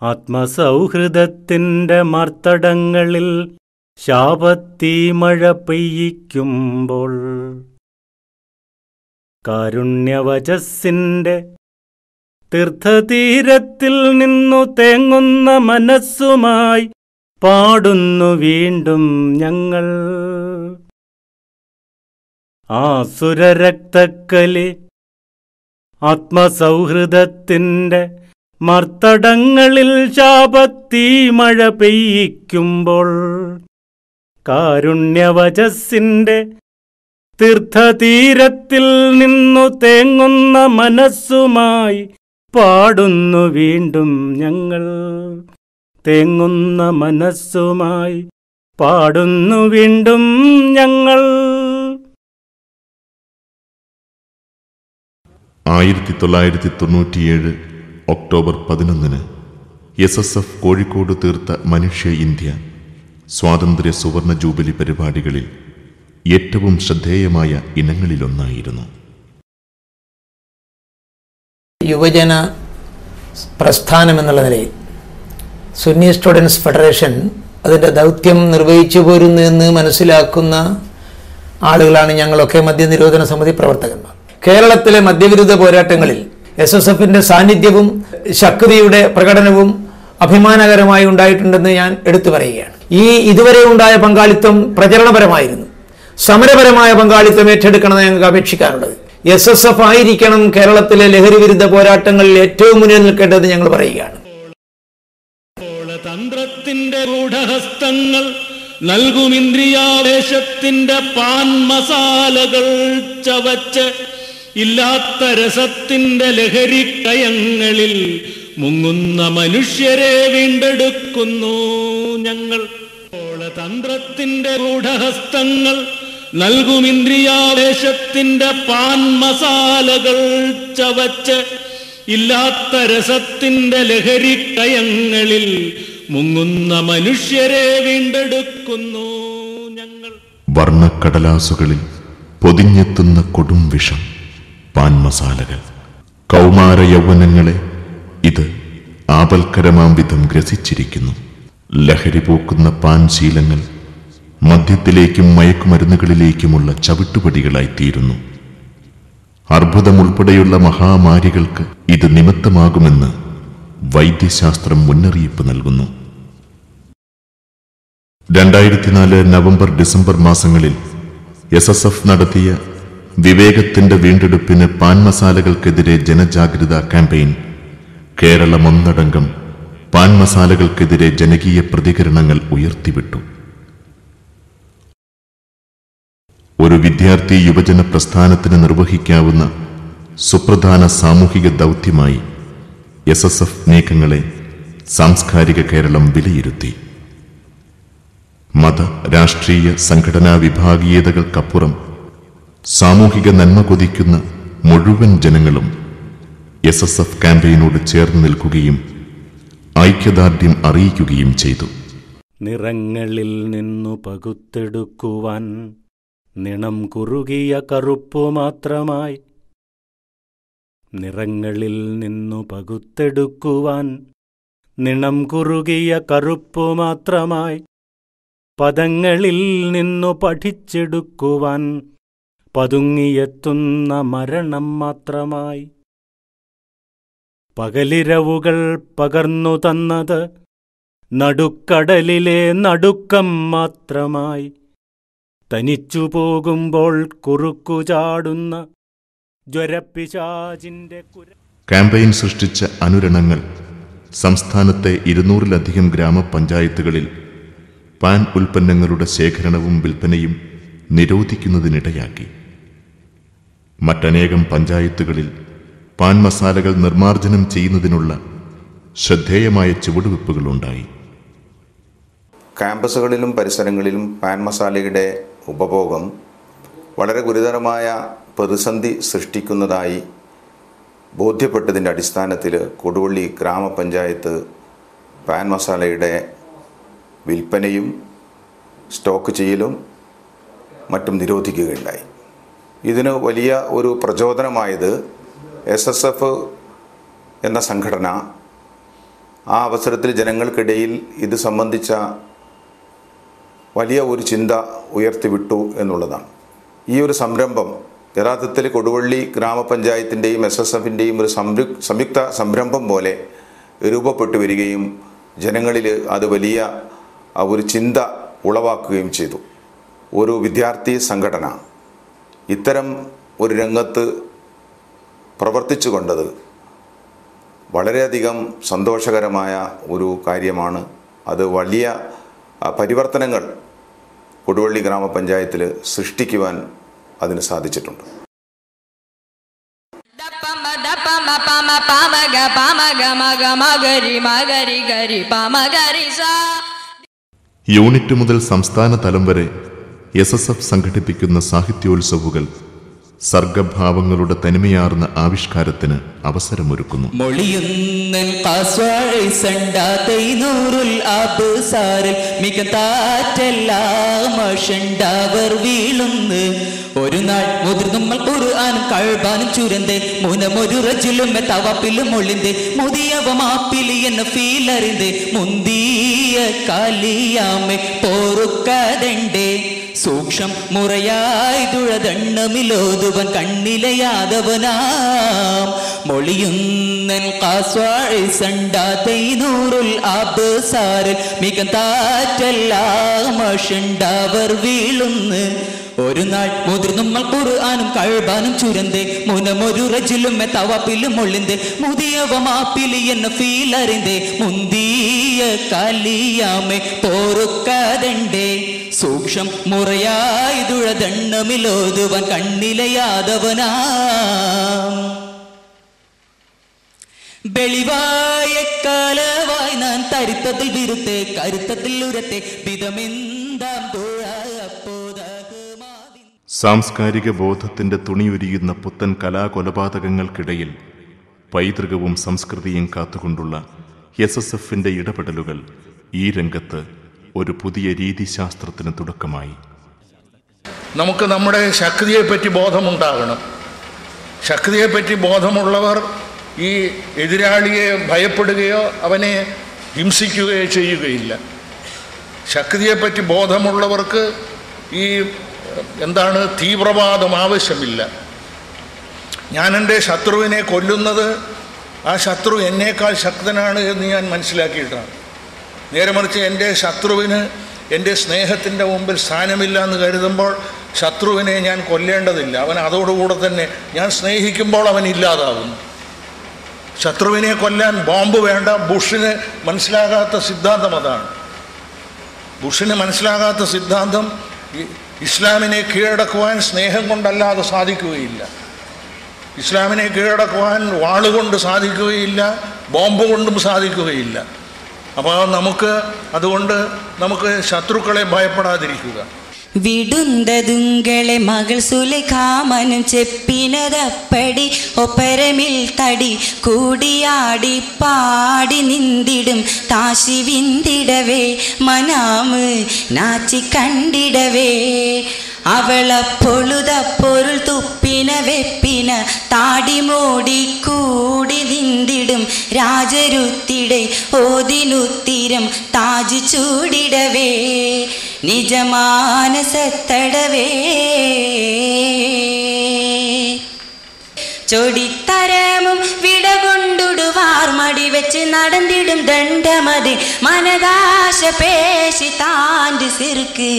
ആത്മസൗഹൃദത്തിന്റെ മർത്തടങ്ങളിൽ ശാപത്തീ മഴ പെയ്യിക്കുമ്പോൾ കാരുണ്യവചസ്സിന്റെ തീർത്ഥതീരത്തിൽ നിന്നു തേങ്ങുന്ന മനസ്സുമായി പാടുന്നു വീണ്ടും ഞങ്ങൾ. ആസുര രക്തക്കലി ആത്മസൗഹൃദത്തിന്റെ മർത്തടങ്ങളിൽ ശാപത്തീ മഴ പെയ്യിക്കുമ്പോൾ കാരുണ്യവചസ്സിന്റെ തീർത്ഥതീരത്തിൽ നിന്നു തേങ്ങുന്ന മനസ്സുമായി പാടുന്നു വീണ്ടും ഞങ്ങൾ. തേങ്ങുന്ന മനസ്സുമായി പാടുന്നു വീണ്ടും ഞങ്ങൾ. 1997 ഒക്ടോബർ 11 SSF കോഴിക്കോട് തീർത്ത മനുഷ്യ ഇന്ത്യ സ്വാതന്ത്ര്യ സുവർണ ജൂബിലി പരിപാടികളിൽ ഏറ്റവും ശ്രദ്ധേയമായ ഇനങ്ങളിലൊന്നായിരുന്നു. യുവജന പ്രസ്ഥാനം എന്നുള്ള നിലയിൽ സുന്നി സ്റ്റുഡൻസ് ഫെഡറേഷൻ അതിൻ്റെ ദൗത്യം നിർവഹിച്ചു പോരുന്നു എന്ന് മനസ്സിലാക്കുന്ന ആളുകളാണ് ഞങ്ങളൊക്കെ മദ്യനിരോധന സമിതി പ്രവർത്തകന്മാർ. കേരളത്തിലെ മദ്യവിരുദ്ധ പോരാട്ടങ്ങളിൽ SSFന്റെ സാന്നിധ്യവും ശക്തിയുടെ പ്രകടനവും അഭിമാനകരമായി ഉണ്ടായിട്ടുണ്ടെന്ന് ഞാൻ എടുത്തു പറയുകയാണ്. ഇതുവരെ ഉണ്ടായ പങ്കാളിത്തം പ്രചരണപരമായിരുന്നു. സമരപരമായ പങ്കാളിത്തം ഏറ്റെടുക്കണമെന്ന് ഞങ്ങൾക്ക് അപേക്ഷിക്കാറുള്ളത്. SSF ആയിരിക്കണം കേരളത്തിലെ ലഹരി വിരുദ്ധ പോരാട്ടങ്ങളിൽ ഏറ്റവും മുന്നിൽ നിൽക്കേണ്ടത് ഞങ്ങൾ പറയുകയാണ്. തന്ത്രത്തിന്റെ ഗൂഢഹസ്തങ്ങൾ നൽകും ഇന്ദ്രിയാവേശത്തിന്റെ പാൻ മസാലകൾ ചവച്ച് ഇല്ലാത്ത രസത്തിന്റെ ലഹരിക്കയങ്ങളിൽ മുങ്ങുന്ന മനുഷ്യരെ വീണ്ടെടുക്കുന്നു ഞങ്ങൾ. തന്ത്രത്തിന്റെ ഗൂഢഹസ്തങ്ങൾ നൽകും ഇന്ദ്രിയാവേശത്തിന്റെ പാൻ മസാലകൾ ചവച്ച് ഇല്ലാത്ത രസത്തിന്റെ ലഹരിക്കയങ്ങളിൽ മുങ്ങുന്ന മനുഷ്യരെ വീണ്ടെടുക്കുന്നു ഞങ്ങൾ. വർണ്ണക്കടലാസുകളിൽ പൊതിഞ്ഞെത്തുന്ന കൊടും വിഷം പാൻ മസാലകൾ. കൗമാര യൗവനങ്ങളെ ഇത് ആപൽക്കരമാം വിധം ഗ്രസിച്ചിരിക്കുന്നു. ലഹരി പൂക്കുന്ന പാൻ ശീലങ്ങൾ മദ്യത്തിലേക്കും മയക്കുമരുന്നുകളിലേക്കുമുള്ള ചവിട്ടുപടികളായിത്തീരുന്നു. അർബുദമുൾപ്പെടെയുള്ള മഹാമാരികൾക്ക് ഇത് നിമിത്തമാകുമെന്ന് വൈദ്യശാസ്ത്രം മുന്നറിയിപ്പ് നൽകുന്നു. 2004 നവംബർ ഡിസംബർ മാസങ്ങളിൽ SSF നടത്തിയ വിവേകത്തിന്റെ വീണ്ടെടുപ്പിന് പാൻ മസാലകൾക്കെതിരെ ജനജാഗ്രതാ ക്യാമ്പയിൻ കേരളമൊന്നടങ്കം പാൻ മസാലകൾക്കെതിരെ ജനകീയ പ്രതികരണങ്ങൾ ഉയർത്തിവിട്ടു. ഒരു വിദ്യാർത്ഥി യുവജന പ്രസ്ഥാനത്തിന് നിർവഹിക്കാവുന്ന സുപ്രധാന സാമൂഹിക ദൗത്യമായി SSF നീക്കങ്ങളെ സാംസ്കാരിക കേരളം വിലയിരുത്തി. മത രാഷ്ട്രീയ സംഘടനാ വിഭാഗീയതകൾക്കപ്പുറം സാമൂഹിക നന്മ കൊതിക്കുന്ന മുഴുവൻ ജനങ്ങളും SSF ക്യാമ്പയിനോട് ചേർന്ന് നിൽക്കുകയും ഐക്യദാർഢ്യം അറിയിക്കുകയും ചെയ്തു. നിറങ്ങളിൽ നിന്നു പകുത്തെടുക്കുവാൻ നിണം കുറുകിയ കറുപ്പു മാത്രമായി. നിറങ്ങളിൽ നിന്നു പകുത്തെടുക്കുവാൻ നിണം കുറുകിയ കറുപ്പു മാത്രമായി. പദങ്ങളിൽ നിന്നു പഠിച്ചെടുക്കുവാൻ പതുങ്ങിയെത്തുന്ന മരണം മാത്രമായി. പകലിരവുകൾ പകർന്നു തന്നത് നടുക്കടലിലെ നടുക്കം മാത്രമായി. തനിച്ചു പോകുമ്പോൾ കുറുക്കുചാടുന്ന ജ്വരപ്പിശാചിന്റെ ക്യാമ്പയിൻ സൃഷ്ടിച്ച അനുരണങ്ങൾ സംസ്ഥാനത്തെ 200-ലധികം ഗ്രാമപഞ്ചായത്തുകളിൽ പാൻ ഉൽപ്പന്നങ്ങളുടെ ശേഖരണവും വിൽപ്പനയും നിരോധിക്കുന്നതിനിടയാക്കി. മറ്റനേകം പഞ്ചായത്തുകളിൽ പാൻ മസാലകൾ നിർമ്മാർജ്ജനം ചെയ്യുന്നതിനുള്ള ശ്രദ്ധേയമായ ചുവടുവെപ്പുകളുണ്ടായി. ക്യാമ്പസുകളിലും പരിസരങ്ങളിലും പാൻ മസാലയുടെ ഉപഭോഗം വളരെ ഗുരുതരമായ പ്രതിസന്ധി സൃഷ്ടിക്കുന്നതായി ബോധ്യപ്പെട്ടതിൻ്റെ അടിസ്ഥാനത്തിൽ കൊടുവള്ളി ഗ്രാമപഞ്ചായത്ത് പാൻ മസാലയുടെ വിൽപ്പനയും സ്റ്റോക്ക് ചെയ്യലും മറ്റും നിരോധിക്കുകയുണ്ടായി. ഇതിന് വലിയ ഒരു പ്രചോദനമായത് SSF എന്ന സംഘടന ആ അവസരത്തിൽ ജനങ്ങൾക്കിടയിൽ ഇത് സംബന്ധിച്ച വലിയ ഒരു ചിന്ത ഉയർത്തിവിട്ടു എന്നുള്ളതാണ്. ഈ ഒരു സംരംഭം യഥാർത്ഥത്തിൽ കൊടുവള്ളി ഗ്രാമപഞ്ചായത്തിൻ്റെയും SSFൻ്റെയും ഒരു സംയുക്ത സംരംഭം പോലെ രൂപപ്പെട്ടു വരികയും ജനങ്ങളിൽ അത് വലിയ ഒരു ചിന്ത ഉളവാക്കുകയും ചെയ്തു. ഒരു വിദ്യാർത്ഥി സംഘടന ഇത്തരം ഒരു രംഗത്ത് പ്രവർത്തിച്ചു കൊണ്ടത് വളരെയധികം സന്തോഷകരമായ ഒരു കാര്യമാണ്. അത് വലിയ പരിവർത്തനങ്ങൾ കൊടുവള്ളി ഗ്രാമപഞ്ചായത്തിൽ സൃഷ്ടിക്കുവാൻ അതിന് സാധിച്ചിട്ടുണ്ട്. യൂണിറ്റ് മുതൽ സംസ്ഥാന തലം വരെ SSF സംഘടിപ്പിക്കുന്ന സാഹിത്യോത്സവുകൾ സർഗഭാവങ്ങളുടെ തനിമയാർന്ന ആവിഷ്കാരത്തിന് അവസരമൊരുക്കുന്നു. മൊളിയുന്നൻ വീളുന്ന് ഒരു നാൾ മുതിർന്നുമ്മൾ ഖുർആനും കഴ്ബാനും ചുരന്തേ മുനമൊരു റജുലും തവപ്പിലും ഒളിന്തേ മുതിയവ മാപ്പിലി എന്ന ഫീലറിന്തേ മുന്തിയ കാലിയാമെ പോറുക്കതണ്ടേ സൂക്ഷം മുറയായി തുഴതണ്ണമിലോതുവൻ കണ്ണിലെ യാദവനാം മൊളിയുന്നൻ മികത്താറ്റെല്ലാമഷണ്ടവർ വീളുന്ന് ഒരു നാൾ മുതിർന്നുമ്മൾ ഖുർആനും കഴ്ബാനും ചുരന്തേ മുനമൊരു റജുലും തവപ്പിലും ഒളിന്തേ മുതിയവ മാപ്പിലി എന്ന ഫീലറിന്തേ മുന്തിയ കാലിയാമെ പോറുക്കതണ്ടേ സൂക്ഷം മുറയായി തുഴതണ്ണമിലോതുവൻ കണ്ണിലെ യാദവനാം വെളിവായ കാലവായി ഞാൻ തരിത്തത്തിൽ വിരുത്തെ കരുത്തത്തിൽ ഉരത്തെ വിധമെന്താം സാംസ്കാരിക ബോധത്തിന്റെ തുണിയുരിയുന്ന പുത്തൻ കലാകൊലപാതകങ്ങൾക്കിടയിൽ പൈതൃകവും സംസ്കൃതിയും കാത്തുകൊണ്ടുള്ള SSFന്റെ ഇടപെടലുകൾ ഈ രംഗത്ത് ഒരു പുതിയ രീതിശാസ്ത്രത്തിന് തുടക്കമായി. നമുക്ക് നമ്മുടെ ശക്തിയെപ്പറ്റി ബോധമുണ്ടാകണം. ശക്തിയെപ്പറ്റി ബോധമുള്ളവർ ഈ എതിരാളിയെ ഭയപ്പെടുകയോ അവനെ ഹിംസിക്കുകയോ ചെയ്യുകയില്ല. ശക്തിയെപ്പറ്റി ബോധമുള്ളവർക്ക് ഈ തീവ്രവാദം ആവശ്യമില്ല. ഞാൻ എൻ്റെ ശത്രുവിനെ കൊല്ലുന്നത് ആ ശത്രു എന്നേക്കാൾ ശക്തനാണ് എന്ന് ഞാൻ മനസ്സിലാക്കിയിട്ടാണ്. നേരെ മറിച്ച് എൻ്റെ ശത്രുവിന് എൻ്റെ സ്നേഹത്തിൻ്റെ മുമ്പിൽ സ്ഥാനമില്ല എന്ന് കരുതുമ്പോൾ ശത്രുവിനെ ഞാൻ കൊല്ലേണ്ടതില്ല. അവൻ അതോടുകൂടെ തന്നെ ഞാൻ സ്നേഹിക്കുമ്പോൾ അവൻ ഇല്ലാതാകുന്നു. ശത്രുവിനെ കൊല്ലാൻ ബോംബ് വേണ്ട. ബുഷിന് മനസ്സിലാകാത്ത സിദ്ധാന്തം അതാണ്. ബുഷിന് മനസ്സിലാകാത്ത സിദ്ധാന്തം ഇസ്ലാമിനെ കീഴടക്കുവാൻ സ്നേഹം കൊണ്ടല്ലാതെ സാധിക്കുകയില്ല. ഇസ്ലാമിനെ കീഴടക്കുവാൻ വാളുകൊണ്ട് സാധിക്കുകയില്ല, ബോംബ് കൊണ്ടും സാധിക്കുകയില്ല. അപ്പോൾ അതുകൊണ്ട് നമുക്ക് ശത്രുക്കളെ ഭയപ്പെടാതിരിക്കുക. വിടുന്തതുങ്കളെ മകൾ സുലൈഖാമനും ചെപ്പിനതപ്പടി ഒപ്പരമിൽ തടി കൂടിയാടി പാടി നിന്തിടും താശി വിന്തിടവേ മനാമ് നാച്ചി കണ്ടിടവേ അവളപ്പൊഴുത പൊരുൾ തുപ്പിന വെപ്പിന താടി മോടി കൂടി നിന്തിടും രാജരുത്തിടെ ഓതിനുത്തിരം താജ് ചൂടിടവേ നിജമാനസത്തടവേ ചൊടിത്തരമും വിടകൊണ്ടുടുവാർ മടി വെച്ച് നടന്നിടും ദണ്ഡമതി മനദാശ പേശി താൻ്റെ സിർക്ക്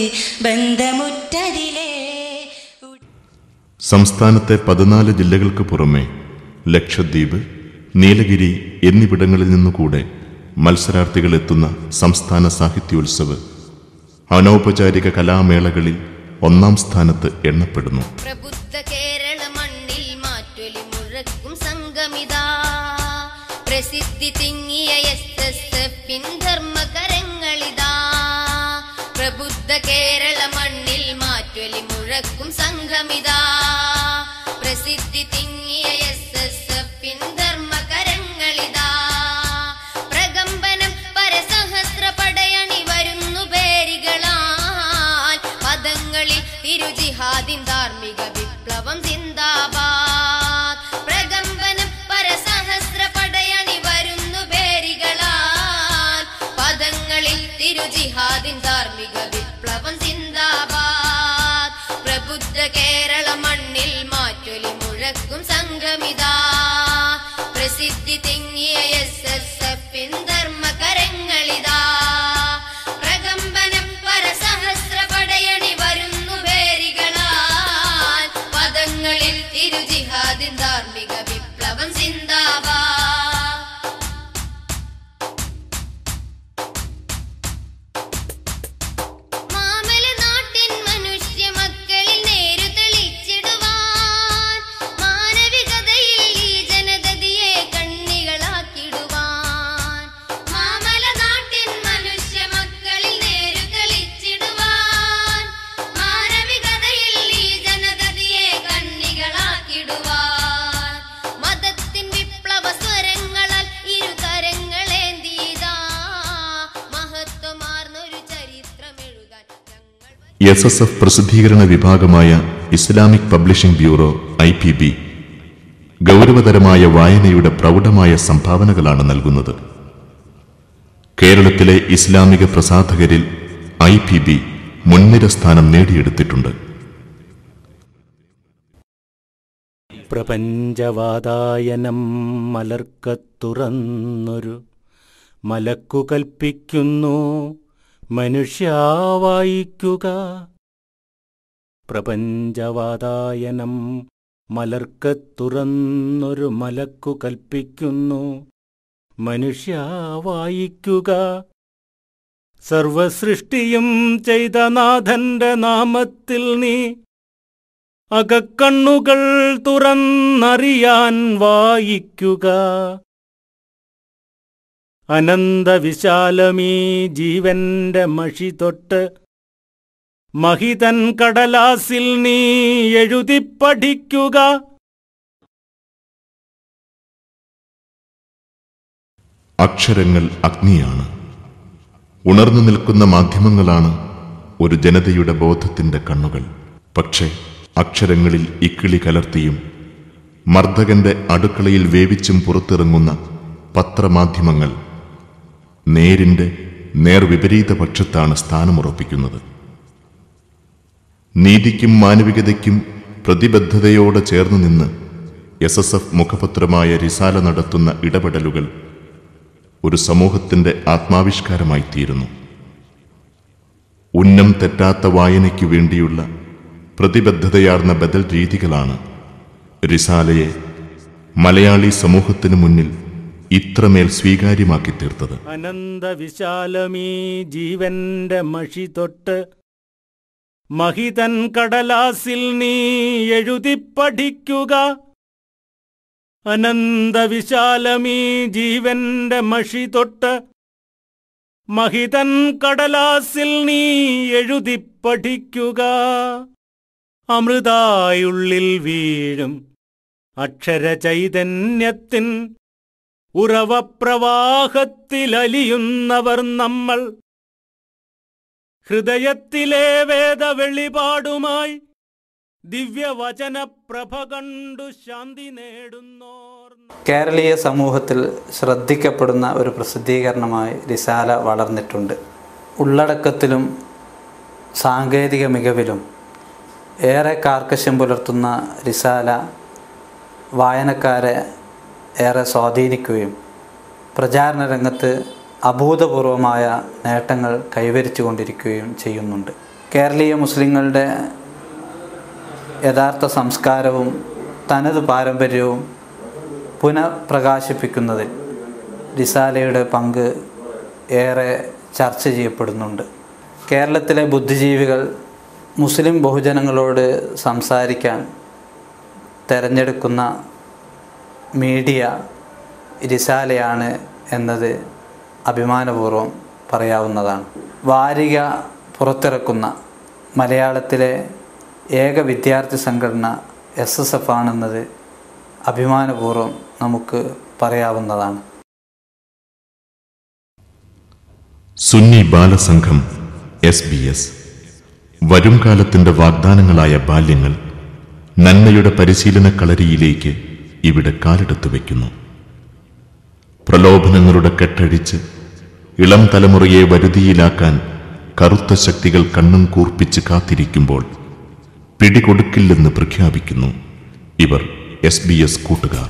ബന്ധമുറ്റതിലേ. സംസ്ഥാനത്തെ 14 ജില്ലകൾക്ക് പുറമെ ലക്ഷദ്വീപ്, നീലഗിരി എന്നിവിടങ്ങളിൽ നിന്നുകൂടെ മത്സരാർത്ഥികൾ എത്തുന്ന സംസ്ഥാന സാഹിത്യോത്സവ് അനൗപചാരിക കലാമേളകളിൽ 1-ാം സ്ഥാനത്ത് എണ്ണപ്പെടുന്നു. പ്രബുദ്ധ കേരള മണ്ണിൽ മാറ്റൊലി മുഴക്കും സംഗമിതാ പ്രസിദ്ധി തിങ്ങിയ SSFിൻ ധർമ്മകരങ്ങളിതാ പ്രബുദ്ധ കേരള മണ്ണിൽ മാറ്റൊലി മുഴക്കും സംഘമിതാ പ്രസിദ്ധി തിങ്ങിയ SSFിൻ ധർമ്മകരങ്ങളിതാ പ്രകമ്പനം പരസഹസ്ര പടയണി വരുന്നു പേരികളാൽ പദങ്ങളിൽ തിരുജിഹാദിൻ ധാർമ്മിക വിപ്ലവം സിന്ദാബാദ് പ്രകമ്പനം പരസഹസ്ര പടയണി വരുന്നു പേരികളാൽ പദങ്ങളിൽ തിരുജിഹാദിൻ ധാർമ്മിക വിപ്ലവം സിന്ദാബാദ് പ്രബുദ്ധ കേരള മണ്ണിൽ മാറ്റൊലി മുഴക്കും സംഘമിതാ പ്രസിദ്ധി തിങ്ങിയ SSFിൻ ധർമ്മകരങ്ങളിതാ പ്രകമ്പനം പരസഹസ്ര പടയണി വരുന്നു പേരികളാൽ പദങ്ങളിൽ തിരുജിഹാദിൻ ധാർമ്മിക വിപ്ലവം സിന്ദാബാദ് മാമല നാട്ടിൻ മനുഷ്യ മക്കളിൽ നേരു തെളിച്ചിടുവാൻ മാനവികതയിൽ ഈ ജനതയെ കണ്ണികളാക്കിടുവാൻ മാമല നാട്ടിൻ മനുഷ്യ മക്കളിൽ നേരു തെളിച്ചിടുവാൻ മാനവികതയിൽ ഈ ജനതയെ കണ്ണികളാക്കിടുവാൻ മതത്തിൻ വിപ്ലവ സ്വരങ്ങളാൽ ഇരുകരങ്ങളേന്തിയതാ മഹത്വമാർന്നൊരു ചരിത്രമെഴുതാൻ SSF പ്രസിദ്ധീകരണ വിഭാഗമായ ഇസ്ലാമിക് പബ്ലിഷിംഗ് ബ്യൂറോ IPB ഗൗരവതരമായ വായനയുടെ പ്രൗഢമായ സംഭാവനകളാണ് നൽകുന്നത്. കേരളത്തിലെ ഇസ്ലാമിക പ്രസാധകരിൽ IPB മുൻനിര സ്ഥാനം നേടിയെടുത്തിട്ടുണ്ട്. പ്രപഞ്ചവാതായനം മലർക്കത്തുറന്നൊരു മലക്കു കൽപ്പിക്കുന്നു മനുഷ്യാ വായിക്കുക. പ്രപഞ്ചവാതായനം മലർക്കത്തുറന്നൊരു മലക്കു കൽപ്പിക്കുന്നു മനുഷ്യാ വായിക്കുക. സർവസൃഷ്ടിയും ചെയ്ത നാഥന്റെ നാമത്തിൽ നീ അകക്കണ്ണുകൾ തുറന്നറിയാൻ വായിക്കുക. അനന്തവിശാലമീ ജീവന്റെ മഷി തൊട്ട് മഹിതൻ കടലാസിൽ നീ എഴുതി പഠിക്കുക. അക്ഷരങ്ങൾ അഗ്നിയാണ്. ഉണർന്നു നിൽക്കുന്ന മാധ്യമങ്ങളാണ് ഒരു ജനതയുടെ ബോധത്തിന്റെ കണ്ണുകൾ. പക്ഷേ അക്ഷരങ്ങളിൽ ഇക്കിളി കലർത്തിയും മർദ്ദകന്റെ അടുക്കളയിൽ വേവിച്ചും പുറത്തിറങ്ങുന്ന പത്രമാധ്യമങ്ങൾ നേരിന്റെ നേർവിപരീത പക്ഷത്താണ് സ്ഥാനമുറപ്പിക്കുന്നത്. നീതിക്കും മാനവികതയ്ക്കും പ്രതിബദ്ധതയോടെ ചേർന്നു നിന്ന് SSF മുഖപത്രമായ റിസാല നടത്തുന്ന ഇടപെടലുകൾ ഒരു സമൂഹത്തിന്റെ ആത്മാവിഷ്കാരമായി തീരുന്നു. ഉന്നം തെറ്റാത്ത വായനയ്ക്കു വേണ്ടിയുള്ള പ്രതിബദ്ധതയാർന്ന ബദൽ രീതികളാണ് റിസാലയെ മലയാളി സമൂഹത്തിനു മുന്നിൽ ഇത്രമേൽ സ്വീകാര്യമാക്കി തീർത്തത്. അനന്തവിശാലമീ ജീവന്റെ മഷി തൊട്ട് മഹിതൻ കടലാസിൽ നീ എഴുതി പഠിക്കുക. അനന്തവിശാലമീ ജീവന്റെ മഷി തൊട്ട് മഹിതൻ കടലാസിൽ നീ എഴുതി പഠിക്കുക. അമൃതായുള്ളിൽ വീഴും അക്ഷര ചൈതന്യത്തിൻ ഉറവപ്രവാഹത്തിലലിയുന്നവർ നമ്മൾ. ഹൃദയത്തിലെ വേദവെളിപാടുമായി ദിവ്യവചനപ്രഭ കണ്ടു ശാന്തി നേടുന്നോർ. കേരളീയ സമൂഹത്തിൽ ശ്രദ്ധിക്കപ്പെടുന്ന ഒരു പ്രസിദ്ധീകരണമായി റിസാല വളർന്നിട്ടുണ്ട്. ഉള്ളടക്കത്തിലും സാങ്കേതിക മികവിലും ഏറെ കാർക്കശ്യം പുലർത്തുന്ന റിസാല വായനക്കാരെ ഏറെ സ്വാധീനിക്കുകയും പ്രചാരണ രംഗത്ത് അഭൂതപൂർവമായ നേട്ടങ്ങൾ കൈവരിച്ചു കൊണ്ടിരിക്കുകയും ചെയ്യുന്നുണ്ട്. കേരളീയ മുസ്ലിങ്ങളുടെ യഥാർത്ഥ സംസ്കാരവും തനത് പാരമ്പര്യവും പുനഃപ്രകാശിപ്പിക്കുന്നതിൽ റിസാലയുടെ പങ്ക് ഏറെ ചർച്ച ചെയ്യപ്പെടുന്നുണ്ട്. കേരളത്തിലെ ബുദ്ധിജീവികൾ മുസ്ലിം ബഹുജനങ്ങളോട് സംസാരിക്കാൻ തിരഞ്ഞെടുക്കുന്ന മീഡിയ റിസാലയാണ് എന്നത് അഭിമാനപൂർവ്വം പറയാവുന്നതാണ്. വാരിക പുറത്തിറക്കുന്ന മലയാളത്തിലെ ഏക വിദ്യാർത്ഥി സംഘടന SSF ആണെന്നത് അഭിമാനപൂർവ്വം നമുക്ക് പറയാവുന്നതാണ്. സുന്നി ബാലസംഘം SBS വരും കാലത്തിന്റെ വാഗ്ദാനങ്ങളായ ബാല്യങ്ങൾ നന്മയുടെ പരിശീലന കളരിയിലേക്ക് ഇവിടെ കാലെടുത്തു വയ്ക്കുന്നു. പ്രലോഭനങ്ങളുടെ കെട്ടഴിച്ച് ഇളം തലമുറയെ വരുതിയിലാക്കാൻ കറുത്ത ശക്തികൾ കണ്ണും കൂർപ്പിച്ച് കാത്തിരിക്കുമ്പോൾ പിടികൊടുക്കില്ലെന്ന് പ്രഖ്യാപിക്കുന്നു ഇവർ SBS കൂട്ടുകാർ.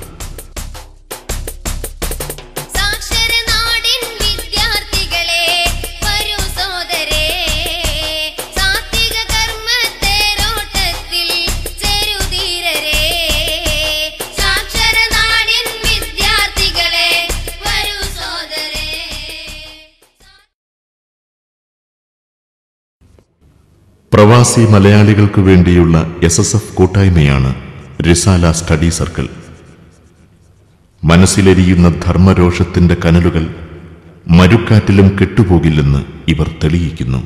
പ്രവാസി മലയാളികൾക്ക് വേണ്ടിയുള്ള SSF കൂട്ടായ്മയാണ് റിസാല സ്റ്റഡി സർക്കിൾ. മനസ്സിലെരിയുന്ന ധർമ്മരോഷത്തിന്റെ കനലുകൾ മരുക്കാറ്റിലും കെട്ടുപോകില്ലെന്ന് ഇവർ തെളിയിക്കുന്നു.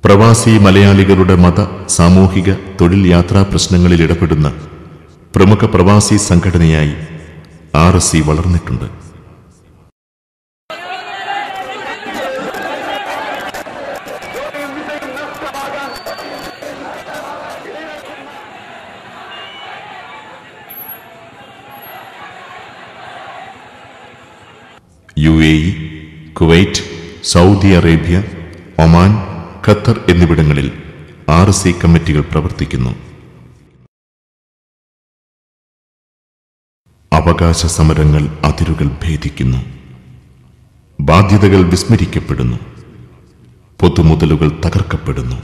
പ്രവാസി മലയാളികളുടെ മത, സാമൂഹിക, തൊഴിൽ യാത്രാ പ്രശ്നങ്ങളിൽ ഇടപെടുന്ന പ്രമുഖ പ്രവാസി സംഘടനയായി RSC വളർന്നിട്ടുണ്ട്. UAE, Kuwait, Saudi Arabia, Oman, Qatar എന്നിവിടങ്ങളിൽ RSC കമ്മിറ്റികൾ പ്രവർത്തിക്കുന്നു. അവകാശ സമരങ്ങൾ അതിരുകൾ ഭേദിക്കുന്നു. ബാധ്യതകൾ വിസ്മരിക്കപ്പെടുന്നു. പൊതുമുതലുകൾ തകർക്കപ്പെടുന്നു.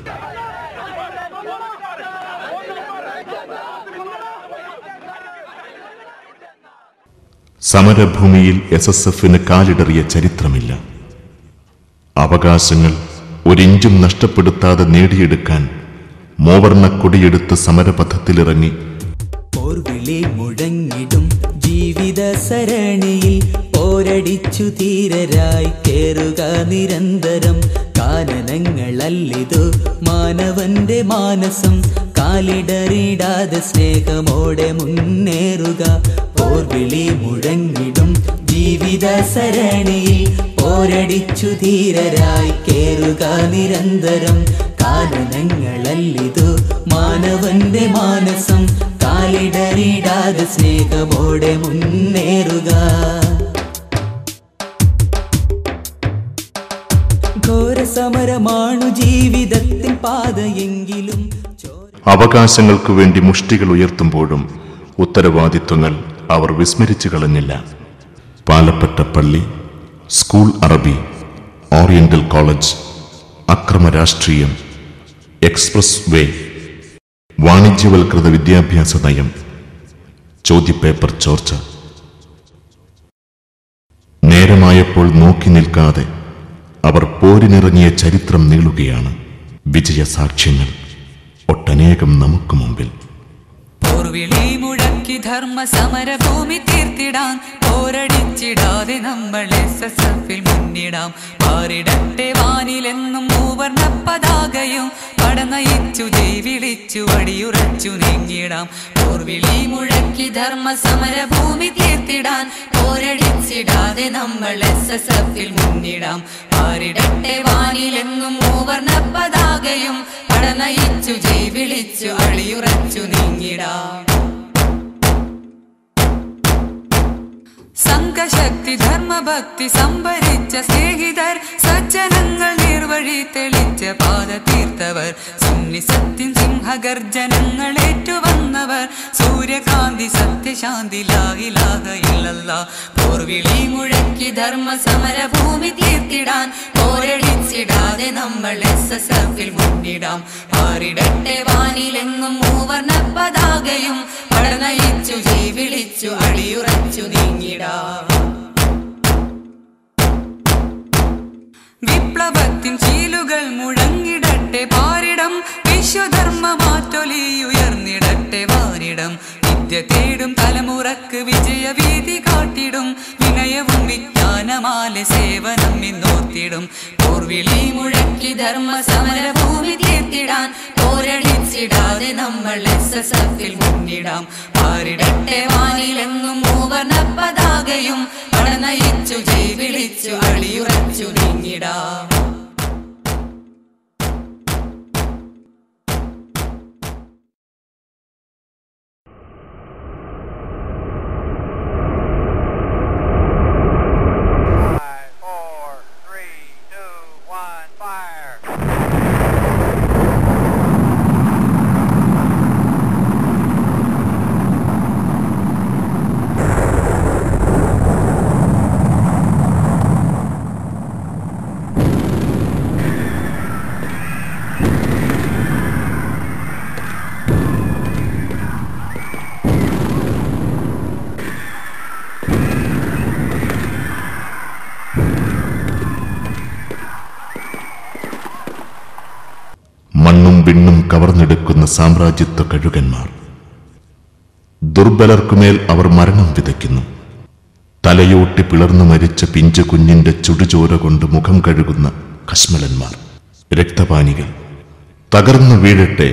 സമരഭൂമിയിൽ SSFന് കാലിടറിയ ചരിത്രമില്ല. അവകാശങ്ങൾ ഒരിഞ്ചും നഷ്ടപ്പെടുത്താതെ നേടിയെടുക്കാൻ മോവർണ കൊടിയെടുത്ത് സമരപഥത്തിലിറങ്ങി പോർവിളി മുഴങ്ങിടും ജീവിത സരണിയിൽ പോരടിച്ചു ധീരരായി കേറുക നിരന്തരം. കാനനങ്ങളല്ലിതു മാനവന്റെ മാനസം, കാലിടറിടാതെ സ്നേഹമോടെ മുന്നേറുക. പോർവിളി മുഴങ്ങിടും ജീവിത സരണിയിൽ പോരടിച്ചു ധീരരായി കേറുക നിരന്തരം. കാനനങ്ങളല്ലിതു മാനവന്റെ മാനസം, കാലിടറിടാതെ സ്നേഹമോടെ മുന്നേറുക. ഘോരസമരമാണു ജീവിതത്തിൻ പാതയെങ്കിലും അവകാശങ്ങൾക്കു വേണ്ടി മുഷ്ടികൾ ഉയർത്തുമ്പോഴും ഉത്തരവാദിത്വങ്ങൾ അവർ വിസ്മരിച്ചു കളഞ്ഞില്ല. പാലപ്പെട്ട പള്ളി, സ്കൂൾ അറബി, ഓറിയന്റൽ കോളേജ്, അക്രമ രാഷ്ട്രീയം, എക്സ്പ്രസ് വേ, വാണിജ്യവൽകൃത വിദ്യാഭ്യാസ നയം, ചോദ്യപേപ്പർ ചോർച്ച. നേരമായപ്പോൾ നോക്കി നിൽക്കാതെ അവർ പോരിനിറങ്ങിയ ചരിത്രം നീളുകയാണ്. വിജയസാക്ഷ്യങ്ങൾ ഒട്ടനേകം നമുക്ക് മുമ്പിൽ. പോർവിളി മുഴക്കി ധർമ്മ സമരഭൂമി തീർത്തിടാൻ പോരടിച്ചിടാതെ നമ്മൾ SSFൽ മുന്നിടാം. പാറിടട്ടെ വാനിലെന്നും മൂവർണ്ണ പതാകയും പടനയിച്ചു ജയ് വിളിച്ചു വടിയുറച്ചു നീങ്ങിടാം. പോർവിളി മുഴക്കി ധർമ്മ സമരഭൂമി തീർത്തിടാൻ പോരടിച്ചിടാതെ നമ്മൾ SSFൽ മുന്നിടാം. പാറിടട്ടെ വാനിലെന്നും മൂവർണ്ണ പതാകയും പടനയിച്ചു ജയ് വിളിച്ചു അടിയുറച്ചു നീങ്ങിടാം. സംഘശക്തി ധർമ്മഭക്തി സംഭരിച്ച സ്നേഹിതർ, സജ്ജനങ്ങൾ നിർവഴി തെളിച്ച പാത തീർത്തവർ, സുന്നി സത്യൻ സിംഹഗർജനങ്ങൾ ഏറ്റുവന്നവർ, സൂര്യകാന്തി സത്യശാന്തി ലാ ഇലാഹ ഇല്ലല്ലാഹ്. പോർവിളി മുഴക്കി ധർമ്മ സമരഭൂമി തീർത്തിടാൻ പോരടിച്ചിടാതെ നമ്മൾ SSFൽ മുന്നിടാം. പാറിടട്ടെ വാനിലെങ്ങും മൂവർണ്ണ പതാകയും പടനയിച്ചു ജയ് വിളിച്ചു അടിയുറച്ചു നീങ്ങിടാം. വിപ്ലവത്തിൻ ചീലുകൾ മുഴങ്ങിടട്ടെ പാരിടം, വിശ്വധർമ്മ മാറ്റൊലിയുയർന്നിട കാത്തിടും വിദ്യ തേടും തലമുറക്ക് വിജയവീതി കാട്ടിടും വിനയവും വിജ്ഞാനമാല സേവനം ഇന്നോർത്തിടും പോർവിളി മുഴക്കി ധർമ്മ സമരഭൂമി തീർത്തിടാൻ പോരടിച്ചിടാതെ നമ്മൾ SSFിൽ മുന്നിടാം പാരിടട്ടെ വാനിലെങ്ങും മൂവർണ്ണ പതാകയും പടനയിച്ചു ജയ് വിളിച്ചു അളിയുറച്ചു നീങ്ങിടാം. മണ്ണും വിണ്ണും കവർന്നെടുക്കുന്ന സാമ്രാജ്യത്വ കഴുകന്മാർ. ദുർബലർക്കുമേൽ അവർ മരണം വിതയ്ക്കുന്നു. തലയോട്ടി പിളർന്നു മരിച്ച പിഞ്ചു കുഞ്ഞിന്റെ ചുടുചോര കൊണ്ട് മുഖം കഴുകുന്ന കശ്മലന്മാർ, രക്തപാനികൾ. തകർന്നു വീഴട്ടെ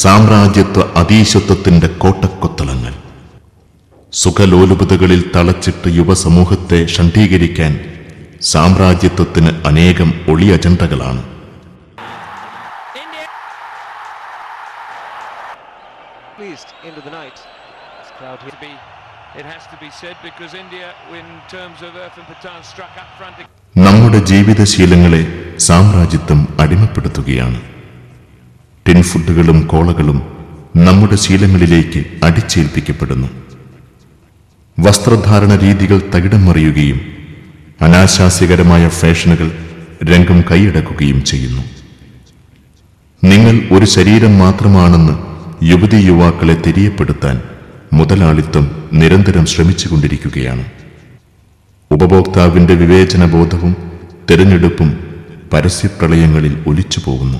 സാമ്രാജ്യത്വ അതീശത്വത്തിന്റെ കോട്ടക്കൊത്തളങ്ങൾ. സുഖലോലുപതകളിൽ തളച്ചിട്ട് യുവസമൂഹത്തെ ഷണ്ഡീകരിക്കാൻ സാമ്രാജ്യത്വത്തിന് അനേകം ഒളി അജണ്ടകളാണ്. Into the night. This crowd here it has to be said because India in terms of Irfan Pathan struck up front. നമ്മുടെ ജീവിതശീലങ്ങളെ സാമ്രാജ്യത്വം അടിമപ്പെടുത്തുകയാണ്. ടിൻ ഫുഡുകളും കോളകളും നമ്മുടെ ശീലങ്ങളിലേക്ക് അടിച്ചേൽപ്പിക്കപ്പെടുന്നു. വസ്ത്രധാരണ രീതികൾ തകിടം മറിയുകയും അനാശാസ്യകരമായ ഫാഷനുകൾ രംഗം കൈയടക്കുകയും ചെയ്യുന്നു. നിങ്ങൾ ഒരു ശരീരം മാത്രമാണെന്ന് യുവതീ യുവാക്കളെ തെരിയപ്പെടുത്താൻ മുതലാളിത്തം നിരന്തരം ശ്രമിച്ചുകൊണ്ടിരിക്കുകയാണ്. ഉപഭോക്താവിന്റെ വിവേചനബോധവും തെരഞ്ഞെടുപ്പും പരസ്യപ്രളയങ്ങളിൽ ഒലിച്ചു പോകുന്നു.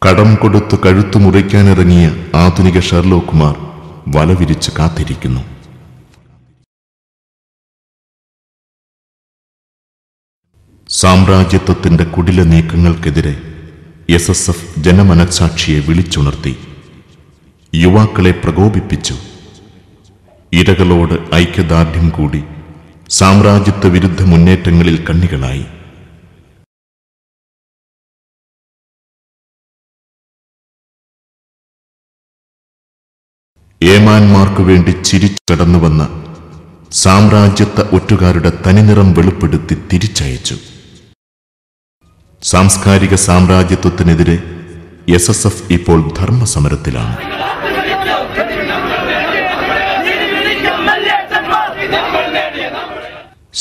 കടം കൊടുത്തു കഴുത്തു മുറിക്കാനിറങ്ങിയ ആധുനിക ഷെർലോക്കുമാർ വലവിരിച്ച് കാത്തിരിക്കുന്നു. സാമ്രാജ്യത്വത്തിന്റെ കുടില നീക്കങ്ങൾക്കെതിരെ SSF ജനമനസാക്ഷിയെ വിളിച്ചുണർത്തി, യുവാക്കളെ പ്രകോപിപ്പിച്ചു. ഇരകളോട് ഐക്യദാർഢ്യം കൂടി സാമ്രാജ്യത്വ വിരുദ്ധ മുന്നേറ്റങ്ങളിൽ കണ്ണികളായി. ഏമാന്മാർക്കു വേണ്ടി ചിരിച്ചു കടന്നുവന്ന സാമ്രാജ്യത്വ ഒറ്റുകാരുടെ തനിനിറം വെളിപ്പെടുത്തി തിരിച്ചയച്ചു. സാംസ്കാരിക സാമ്രാജ്യത്വത്തിനെതിരെ SSF ഇപ്പോൾ ധർമ്മസമരത്തിലാണ്.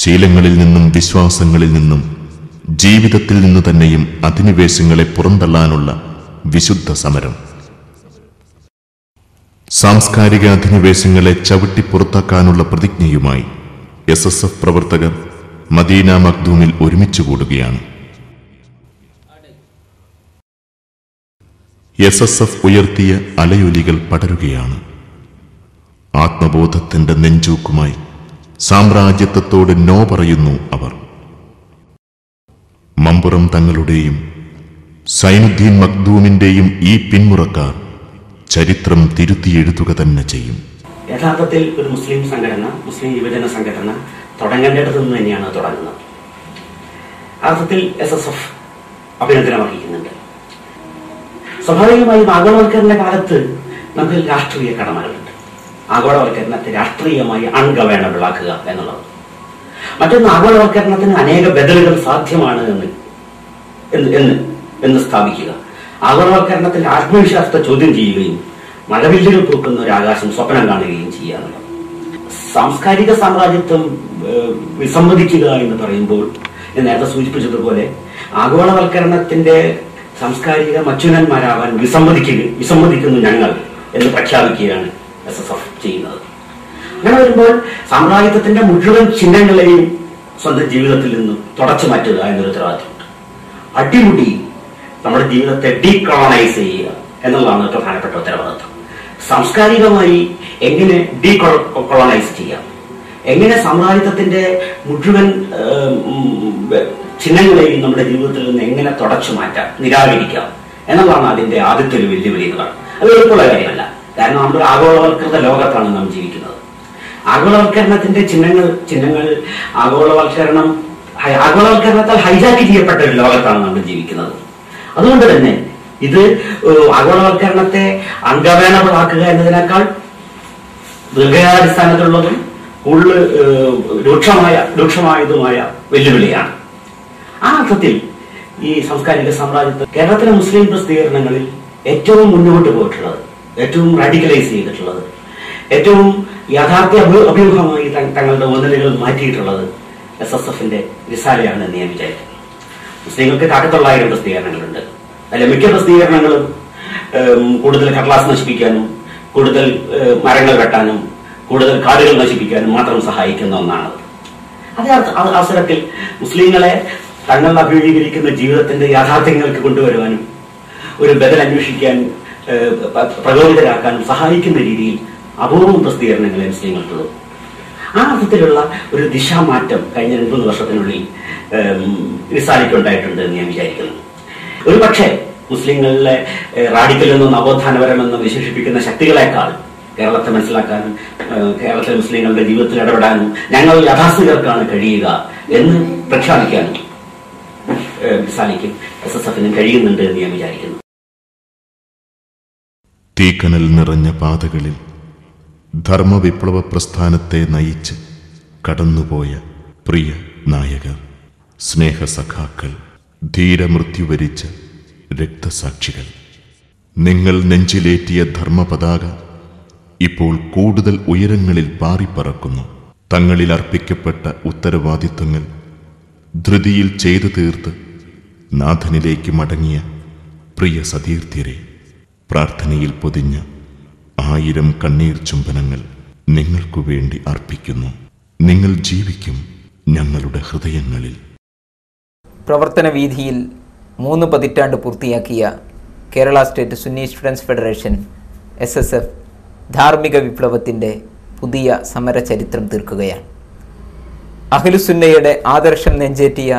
ശീലങ്ങളിൽ നിന്നും വിശ്വാസങ്ങളിൽ നിന്നും ജീവിതത്തിൽ നിന്നു തന്നെയും അധിനിവേശങ്ങളെ പുറന്തള്ളാനുള്ള വിശുദ്ധ സമരം. സാംസ്കാരിക അധിനിവേശങ്ങളെ ചവിട്ടി പുറത്താക്കാനുള്ള പ്രതിജ്ഞയുമായി SSF പ്രവർത്തകർ മദീന മഖ്ദൂമിൽ ഒരുമിച്ചു കൂടുകയാണ്. SSF ഉയർത്തിയ അലയൊലികൾ പടരുകയാണ്. ആത്മബോധത്തിന്റെ നെഞ്ചൂക്കുമായി സാമ്രാജ്യത്വത്തോട് നോ പറയുന്നു അവർ. മമ്പുറം തങ്ങളുടെയും സൈനുദ്ദീൻ മഖ്ദൂമിന്റെയും ഈ പിന്മുറക്കാർ ചരിത്രം തിരുത്തിയെഴുതുക തന്നെ ചെയ്യും. യഥാർത്ഥത്തിൽ ഒരു മുസ്ലിം സംഘടന, മുസ്ലിം യുവജന സംഘടന തുടങ്ങേണ്ടത് നിന്ന് തന്നെയാണ് തുടങ്ങുന്നത്. അർത്ഥത്തിൽ SSF അഭിനന്ദനം അറിയിക്കുന്നുണ്ട്. സ്വാഭാവികമായും ആഗോളവൽക്കരണ കാലത്ത് നമുക്ക് രാഷ്ട്രീയ കടമകളുണ്ട്. ആഗോളവൽക്കരണത്തെ രാഷ്ട്രീയമായി അൺഗവേണബിൾ ആക്കുക എന്നുള്ളത്. മറ്റൊന്ന്, ആഗോളവൽക്കരണത്തിന് അനേക ബദലുകൾ സാധ്യമാണ് എന്ന് സ്ഥാപിക്കുക. ആഗോളവൽക്കരണത്തിന്റെ ആത്മവിശ്വാസത്തെ ചോദ്യം ചെയ്യുകയും മഴവില്ലുകൾ പൂക്കുന്ന ഒരു ആകാശം സ്വപ്നം കാണുകയും ചെയ്യുക എന്നുള്ളത്. സാംസ്കാരിക സാമ്രാജ്യത്വം വിസമ്മതിക്കുക എന്ന് പറയുമ്പോൾ ഞാൻ നേരത്തെ സൂചിപ്പിച്ചതുപോലെ ആഗോളവൽക്കരണത്തിന്റെ സാംസ്കാരിക മച്ചുനന്മാരാവാൻ വിസമ്മതിക്കുന്നു ഞങ്ങൾ എന്ന് പ്രഖ്യാപിക്കുകയാണ് SSF ചെയ്യുന്നത്. അങ്ങനെ വരുമ്പോൾ സാമ്രാജ്യത്വത്തിന്റെ മുഴുവൻ ചിഹ്നങ്ങളെയും സ്വന്തം ജീവിതത്തിൽ നിന്നും തുടച്ചു മാറ്റുക എന്നൊരു ഉത്തരവാദിത്തമുണ്ട്. അടിമുടി നമ്മുടെ ജീവിതത്തെ ഡീകോളനൈസ് ചെയ്യുക എന്നുള്ളതാണ് പ്രധാനപ്പെട്ട ഉത്തരവാദിത്വം. സാംസ്കാരികമായി എങ്ങനെ ഡീകൊളോണൈസ് ചെയ്യാം, എങ്ങനെ സാമ്രാജ്യത്വത്തിന്റെ മുഴുവൻ ചിഹ്നങ്ങളെയും നമ്മുടെ ജീവിതത്തിൽ നിന്ന് എങ്ങനെ തുടച്ചു മാറ്റാം, നിരാകരിക്കാം എന്നുള്ളതാണ് അതിന്റെ ആദ്യത്തെ ഒരു വെല്ലുവിളി എന്ന് പറയുന്നത്. അത് എളുപ്പമുള്ള കാര്യമല്ല. കാരണം നമ്മൾ ആഗോളവൽകൃത ലോകത്താണ് നാം ജീവിക്കുന്നത്. ആഗോളവൽക്കരണത്തിന്റെ ചിഹ്നങ്ങൾ ആഗോളവൽക്കരണത്താൽ ഹൈജാക്ക് ചെയ്യപ്പെട്ട ഒരു ലോകത്താണ് നമ്മൾ ജീവിക്കുന്നത്. അതുകൊണ്ട് തന്നെ ഇത് ആഗോളവൽക്കരണത്തെ അൺഗവേണബിളാക്കുക എന്നതിനേക്കാൾ ദീർഘകാലാടിസ്ഥാനത്തിലുള്ളതും കൂടുതൽ രൂക്ഷമായതുമായ വെല്ലുവിളിയാണ്. ആ അർത്ഥത്തിൽ ഈ സാംസ്കാരിക സാമ്രാജ്യത്വം കേരളത്തിലെ മുസ്ലിം പ്രസിദ്ധീകരണങ്ങളിൽ ഏറ്റവും മുന്നോട്ട് പോയിട്ടുള്ളത്, ഏറ്റവും റാഡിക്കലൈസ് ചെയ്തിട്ടുള്ളത്, ഏറ്റവും യാഥാർത്ഥ്യ അഭിമുഖമായി തങ്ങളുടെ ഊന്നലുകൾ മാറ്റിയിട്ടുള്ളത് SSFന്റെ റിസാലയാണ് എന്ന് ഞാൻ വിചാരിക്കുന്നു. മുസ്ലിങ്ങൾക്ക് 900 പ്രസിദ്ധീകരണങ്ങളുണ്ട്. അതിലെ മിക്ക പ്രസിദ്ധീകരണങ്ങളും കൂടുതൽ കടലാസ് നശിപ്പിക്കാനും കൂടുതൽ മരങ്ങൾ വെട്ടാനും കൂടുതൽ കാടുകൾ നശിപ്പിക്കാനും മാത്രം സഹായിക്കുന്ന ഒന്നാണ്. അതേ അവസരത്തിൽ മുസ്ലിങ്ങളെ തങ്ങൾ അഭിമുഖീകരിക്കുന്ന ജീവിതത്തിന്റെ യാഥാർത്ഥ്യങ്ങൾക്ക് കൊണ്ടുവരുവാനും ഒരു ബദൽ അന്വേഷിക്കാൻ പ്രകോപിതരാക്കാനും സഹായിക്കുന്ന രീതിയിൽ അപൂർവം പ്രസിദ്ധീകരണങ്ങളെ മുസ്ലിങ്ങൾക്കുള്ളൂ. ആ അർത്ഥത്തിലുള്ള ഒരു ദിശാമാറ്റം കഴിഞ്ഞ 2-3 വർഷത്തിനുള്ളിൽ റിസാലയ്ക്കുണ്ടായിട്ടുണ്ട് എന്ന് ഞാൻ വിചാരിക്കുന്നു. ഒരു പക്ഷേ മുസ്ലിങ്ങളിലെ റാഡിക്കലെന്നും നവോത്ഥാനപരമെന്നും വിശേഷിപ്പിക്കുന്ന ശക്തികളെക്കാൾ കേരളത്തെ മനസ്സിലാക്കാനും കേരളത്തിലെ മുസ്ലിങ്ങളുടെ ജീവിതത്തിൽ ഇടപെടാനും ഞങ്ങൾ യാഥാസ്ഥികർക്കാണ് കഴിയുക എന്ന് പ്രഖ്യാപിക്കാനും റിസാലയ്ക്കും SSFനും കഴിയുന്നുണ്ട് എന്ന് ഞാൻ വിചാരിക്കുന്നു. തീക്കനൽ നിറഞ്ഞ പാതകളിൽ ധർമ്മവിപ്ലവ പ്രസ്ഥാനത്തെ നയിച്ച് കടന്നുപോയ പ്രിയ നായകർ, സ്നേഹസഖാക്കൾ, ധീരമൃത്യു വരിച്ച രക്തസാക്ഷികൾ, നിങ്ങൾ നെഞ്ചിലേറ്റിയ ധർമ്മപതാക ഇപ്പോൾ കൂടുതൽ ഉയരങ്ങളിൽ പാറിപ്പറക്കുന്നു. തങ്ങളിൽ അർപ്പിക്കപ്പെട്ട ഉത്തരവാദിത്വങ്ങൾ ധൃതിയിൽ ചെയ്തു തീർത്ത് നാഥനിലേക്ക് മടങ്ങിയ പ്രിയ സതീർത്ഥ്യരെ, പ്രാർത്ഥനയിൽ പൊതിഞ്ഞ 1000 കണ്ണീർ ചുംബനങ്ങൾ നിങ്ങൾക്കു വേണ്ടി അർപ്പിക്കുന്നു. നിങ്ങൾ ജീവിക്കും ഞങ്ങളുടെ ഹൃദയങ്ങളിൽ. പ്രവർത്തന വീതിയിൽ 3 പതിറ്റാണ്ട് പൂർത്തിയാക്കിയ Kerala state Sunni students federation SSF ധാർമ്മിക വിപ്ലവത്തിൻ്റെ പുതിയ സമരചരിത്രം തീർക്കുകയാണ്. അഹ്ലുസുന്നയുടെ ആദർശം നെഞ്ചേറ്റിയ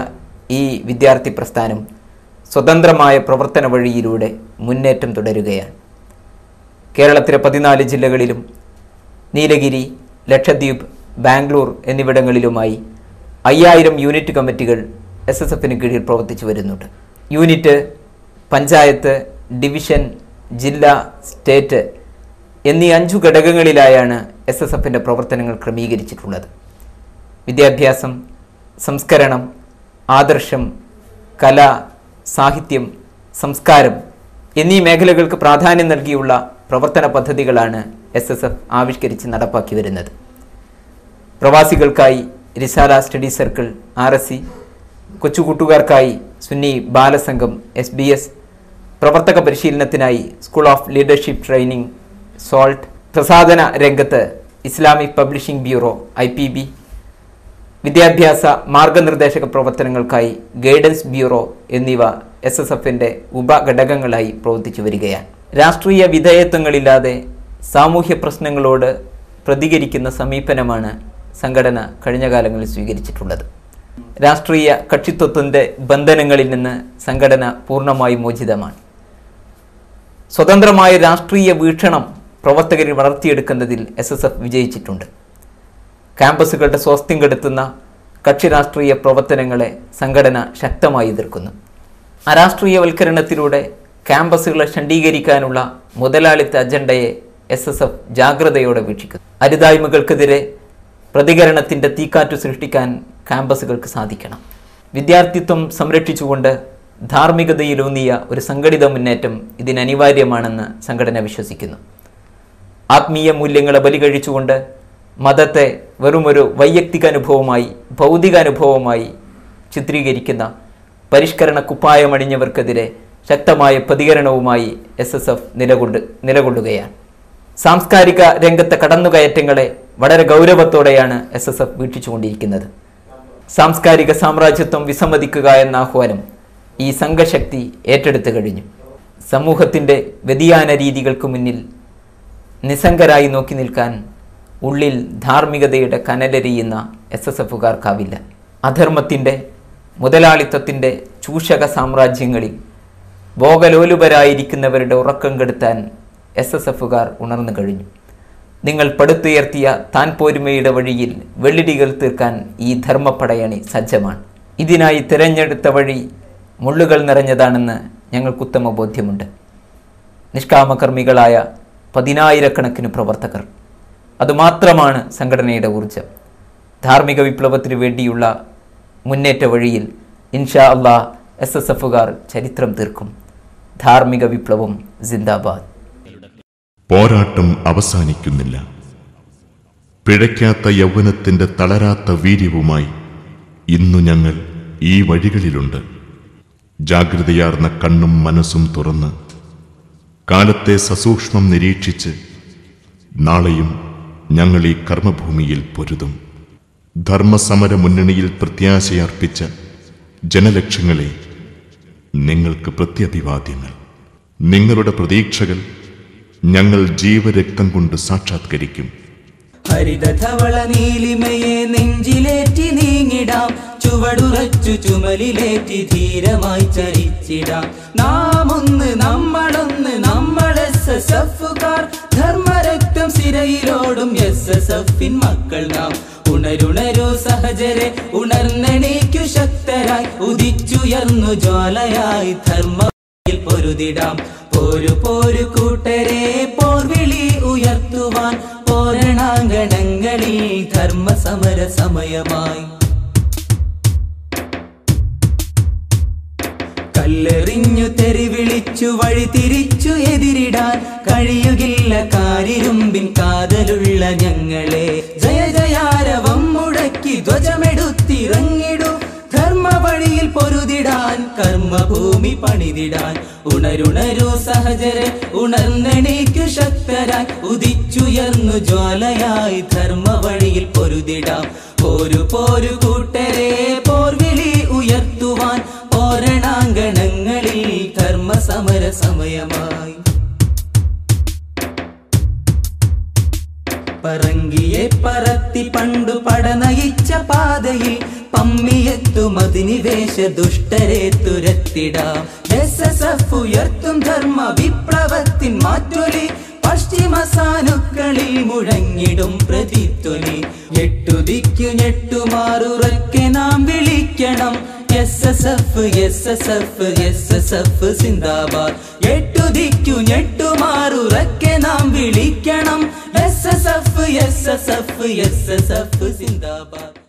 ഈ വിദ്യാർത്ഥി പ്രസ്ഥാനം സ്വതന്ത്രമായ പ്രവർത്തന വഴിയിലൂടെ മുന്നേറ്റം തുടരുകയാണ്. കേരളത്തിലെ 14 ജില്ലകളിലും നീലഗിരി, ലക്ഷദ്വീപ്, ബാംഗ്ലൂർ എന്നിവിടങ്ങളിലുമായി 5000 യൂണിറ്റ് കമ്മിറ്റികൾ SSFന് കീഴിൽ പ്രവർത്തിച്ചു വരുന്നുണ്ട്. യൂണിറ്റ്, പഞ്ചായത്ത്, ഡിവിഷൻ, ജില്ല, സ്റ്റേറ്റ് എന്നീ 5 ഘടകങ്ങളിലായാണ് SSFന്റെ പ്രവർത്തനങ്ങൾ ക്രമീകരിച്ചിട്ടുള്ളത്. വിദ്യാഭ്യാസം, സംസ്കരണം, ആദർശം, കല, സാഹിത്യം, സംസ്കാരം എന്നീ മേഖലകൾക്ക് പ്രാധാന്യം നൽകിയുള്ള പ്രവർത്തന പദ്ധതികളാണ് SSF ആവിഷ്കരിച്ച് നടപ്പാക്കി വരുന്നത്. പ്രവാസികൾക്കായി റിസാല സ്റ്റഡി സർക്കിൾ RSC, കൊച്ചുകൂട്ടുകാർക്കായി സുന്നി ബാലസംഘം SBS, പ്രവർത്തക പരിശീലനത്തിനായി school of leadership training SALT, പ്രസാധന രംഗത്ത് ഇസ്ലാമിക് പബ്ലിഷിംഗ് ബ്യൂറോ IPB, വിദ്യാഭ്യാസ മാർഗനിർദ്ദേശക പ്രവർത്തനങ്ങൾക്കായി ഗൈഡൻസ് ബ്യൂറോ എന്നിവ SSFന്റെ ഉപഘടകങ്ങളായി പ്രവർത്തിച്ചു വരികയാണ്. രാഷ്ട്രീയ വിധേയത്വങ്ങളില്ലാതെ സാമൂഹ്യ പ്രശ്നങ്ങളോട് പ്രതികരിക്കുന്ന സമീപനമാണ് സംഘടന കഴിഞ്ഞ കാലങ്ങളിൽ സ്വീകരിച്ചിട്ടുള്ളത്. രാഷ്ട്രീയ കക്ഷിത്വത്തിൻ്റെ ബന്ധനങ്ങളിൽ നിന്ന് സംഘടന പൂർണ്ണമായി മോചിതമാണ്. സ്വതന്ത്രമായ രാഷ്ട്രീയ വീക്ഷണം പ്രവർത്തകരിൽ വളർത്തിയെടുക്കുന്നതിൽ SSF വിജയിച്ചിട്ടുണ്ട്. ക്യാമ്പസുകളുടെ സ്വാസ്ഥ്യം കെടുത്തുന്ന കക്ഷി രാഷ്ട്രീയ പ്രവർത്തനങ്ങളെ സംഘടന ശക്തമായി എതിർക്കുന്നു. അരാഷ്ട്രീയവൽക്കരണത്തിലൂടെ ക്യാമ്പസുകളെ ഷണ്ഡീകരിക്കാനുള്ള മുതലാളിത്ത അജണ്ടയെ SSF ജാഗ്രതയോടെ വീക്ഷിക്കുന്നു. അരുതായ്മകൾക്കെതിരെ പ്രതികരണത്തിൻ്റെ തീക്കാറ്റു സൃഷ്ടിക്കാൻ ക്യാമ്പസുകൾക്ക് സാധിക്കണം. വിദ്യാർത്ഥിത്വം സംരക്ഷിച്ചുകൊണ്ട് ധാർമ്മികതയിലൂന്നിയ ഒരു സംഘടിത മുന്നേറ്റം ഇതിനനിവാര്യമാണെന്ന് സംഘടന വിശ്വസിക്കുന്നു. ആത്മീയ മൂല്യങ്ങളെ ബലികഴിച്ചുകൊണ്ട് മതത്തെ വെറുമൊരു വൈയക്തിക അനുഭവമായി, ഭൗതിക അനുഭവമായി ചിത്രീകരിക്കുന്ന പരിഷ്കരണ കുപ്പായമണിഞ്ഞവർക്കെതിരെ ശക്തമായ പ്രതികരണവുമായി SSF നിലകൊള്ളുകയാണ്. സാംസ്കാരിക രംഗത്തെ കടന്നുകയറ്റങ്ങളെ വളരെ ഗൗരവത്തോടെയാണ് SSF വീക്ഷിച്ചുകൊണ്ടിരിക്കുന്നത്. സാംസ്കാരിക സാമ്രാജ്യത്വം വിസമ്മതിക്കുക എന്ന ആഹ്വാനം ഈ സംഘശക്തി ഏറ്റെടുത്തു കഴിഞ്ഞു. സമൂഹത്തിൻ്റെ വ്യതിയാന രീതികൾക്ക് മുന്നിൽ നിസ്സംഗരായി നോക്കി നിൽക്കാൻ ഉള്ളിൽ ധാർമ്മികതയുടെ കനലെരിയുന്ന SSFകാർക്കാവില്ല. അധർമ്മത്തിൻ്റെ, മുതലാളിത്തത്തിൻ്റെ ചൂഷക സാമ്രാജ്യങ്ങളിൽ ഭോഗലോലുപരായിരിക്കുന്നവരുടെ ഉറക്കം കെടുത്താൻ SSFകാർ ഉണർന്നു കഴിഞ്ഞു. നിങ്ങൾ പടുത്തുയർത്തിയ താൻ പോരുമയുടെ വഴിയിൽ വെള്ളിടികൾ തീർക്കാൻ ഈ ധർമ്മപ്പടയണി സജ്ജമാണ്. ഇതിനായി തിരഞ്ഞെടുത്ത വഴി മുള്ളുകൾ നിറഞ്ഞതാണെന്ന് ഞങ്ങൾക്ക് ഉത്തമ ബോധ്യമുണ്ട്. നിഷ്കാമകർമ്മികളായ 10,000-കണക്കിന് പ്രവർത്തകർ, അതുമാത്രമാണ് സംഘടനയുടെ ഊർജം. ധാർമ്മിക വിപ്ലവത്തിനു വേണ്ടിയുള്ള മുന്നേറ്റ വഴിയിൽ ഇൻഷാ അല്ലാഹ് SSFകാർ ചരിത്രം തീർക്കും. ധാർമ്മിക വിപ്ലവം സിന്ദാബാദ്. പോരാട്ടം അവസാനിക്കുന്നില്ല. പിഴയ്ക്കാത്ത യൗവനത്തിന്റെ തളരാത്ത വീര്യവുമായി ഇന്നു ഞങ്ങൾ ഈ വഴികളിലുണ്ട്. ജാഗ്രതയാർന്ന കണ്ണും മനസ്സും തുറന്ന് കാലത്തെ സസൂക്ഷ്മം നിരീക്ഷിച്ച് നാളെയും ഞങ്ങൾ ഈ കർമ്മഭൂമിയിൽ പൊരുതും. ധർമ്മസമര മുന്നണിയിൽ പ്രത്യാശയർപ്പിച്ച ജനലക്ഷങ്ങളെ, നിങ്ങൾക്ക് പ്രത്യഭിവാദ്യങ്ങൾ. നിങ്ങളുടെ പ്രതീക്ഷകൾ ഞങ്ങൾ ജീവരക്തം കൊണ്ട് സാക്ഷാത്കരിക്കും. ഹരിതധവള നീലിമയെ നെഞ്ചിലേറ്റി നീങ്ങിടാം, ചുവടുറച്ചു ചുമലിലേറ്റി ധീരമായി ചരിച്ചിടാം. നാം ഒന്ന്, നമ്മളൊന്ന്, നമ്മൾ SSFകാർ. ധർമ്മരക്തം സിരയിലോടും SSFിൻ മക്കൾ നാം. ഉണരുണരു സഹജരെ, ഉണർന്നെണീക്കു ശക്തരായി, ഉദിച്ചുയർന്നു ജ്വാലയായി ധർമ്മയിൽ പൊരുതിടാം. പോരു പോരു കൂട്ടരെ, പോർവിളി ഉയർത്തുവാൻ പോരണാങ്കണങ്ങളിൽ ധർമ്മസമര സമയമായി. കല്ലെറിഞ്ഞു തെറിവിളിച്ചു വഴി തിരിച്ചു എതിരിടാൻ കഴിയുകില്ല കാരിരുമ്പിൻ കാതലുള്ള ഞങ്ങളെ. ജയ ജയാരവം മുടക്കി ധ്വജമെടുത്തിറങ്ങിടൂ, ധർമ്മ വഴിയിൽ പൊരുതിടാൻ, കർമ്മഭൂമി പണിതിടാൻ. ഉണരുണരു സഹജരെ, ഉണർന്നെണീക്കു ശക്തരായി, ഉദിച്ചുയർന്നു ജ്വാലയായി ധർമ്മ വഴിയിൽ പൊരുതിടാം. പോരു പോരു കൂട്ടരെ, പോർവിളി ഉയർത്തുവാൻ പോരണാങ്കണങ്ങളിൽ ധർമ്മസമര സമയമായി. പറങ്കിയെ പറത്തി പണ്ടു പടനയിച്ച പാതയിൽ പമ്മിയെത്തും അധിനിവേശ ദുഷ്ടരെ തുരത്തിടാം. SSF ഉയർത്തും ധർമ്മ വിപ്ലവത്തിൻ മാറ്റൊലി, പശ്ചിമ സാനുക്കളിൽ മുഴങ്ങിടും പ്രതിധ്വനി. ഞെട്ടുദിക്കു ഞെട്ടുമാറുറക്കെ നാം വിളിക്കണം, SSF SSF SSF സിന്ദാബാദ്. ഞെട്ടുദിക്കു ഞെട്ടുമാറുറക്കെ നാം വിളിക്കണം, SSF SSF SSF സിന്ദാബാദ്.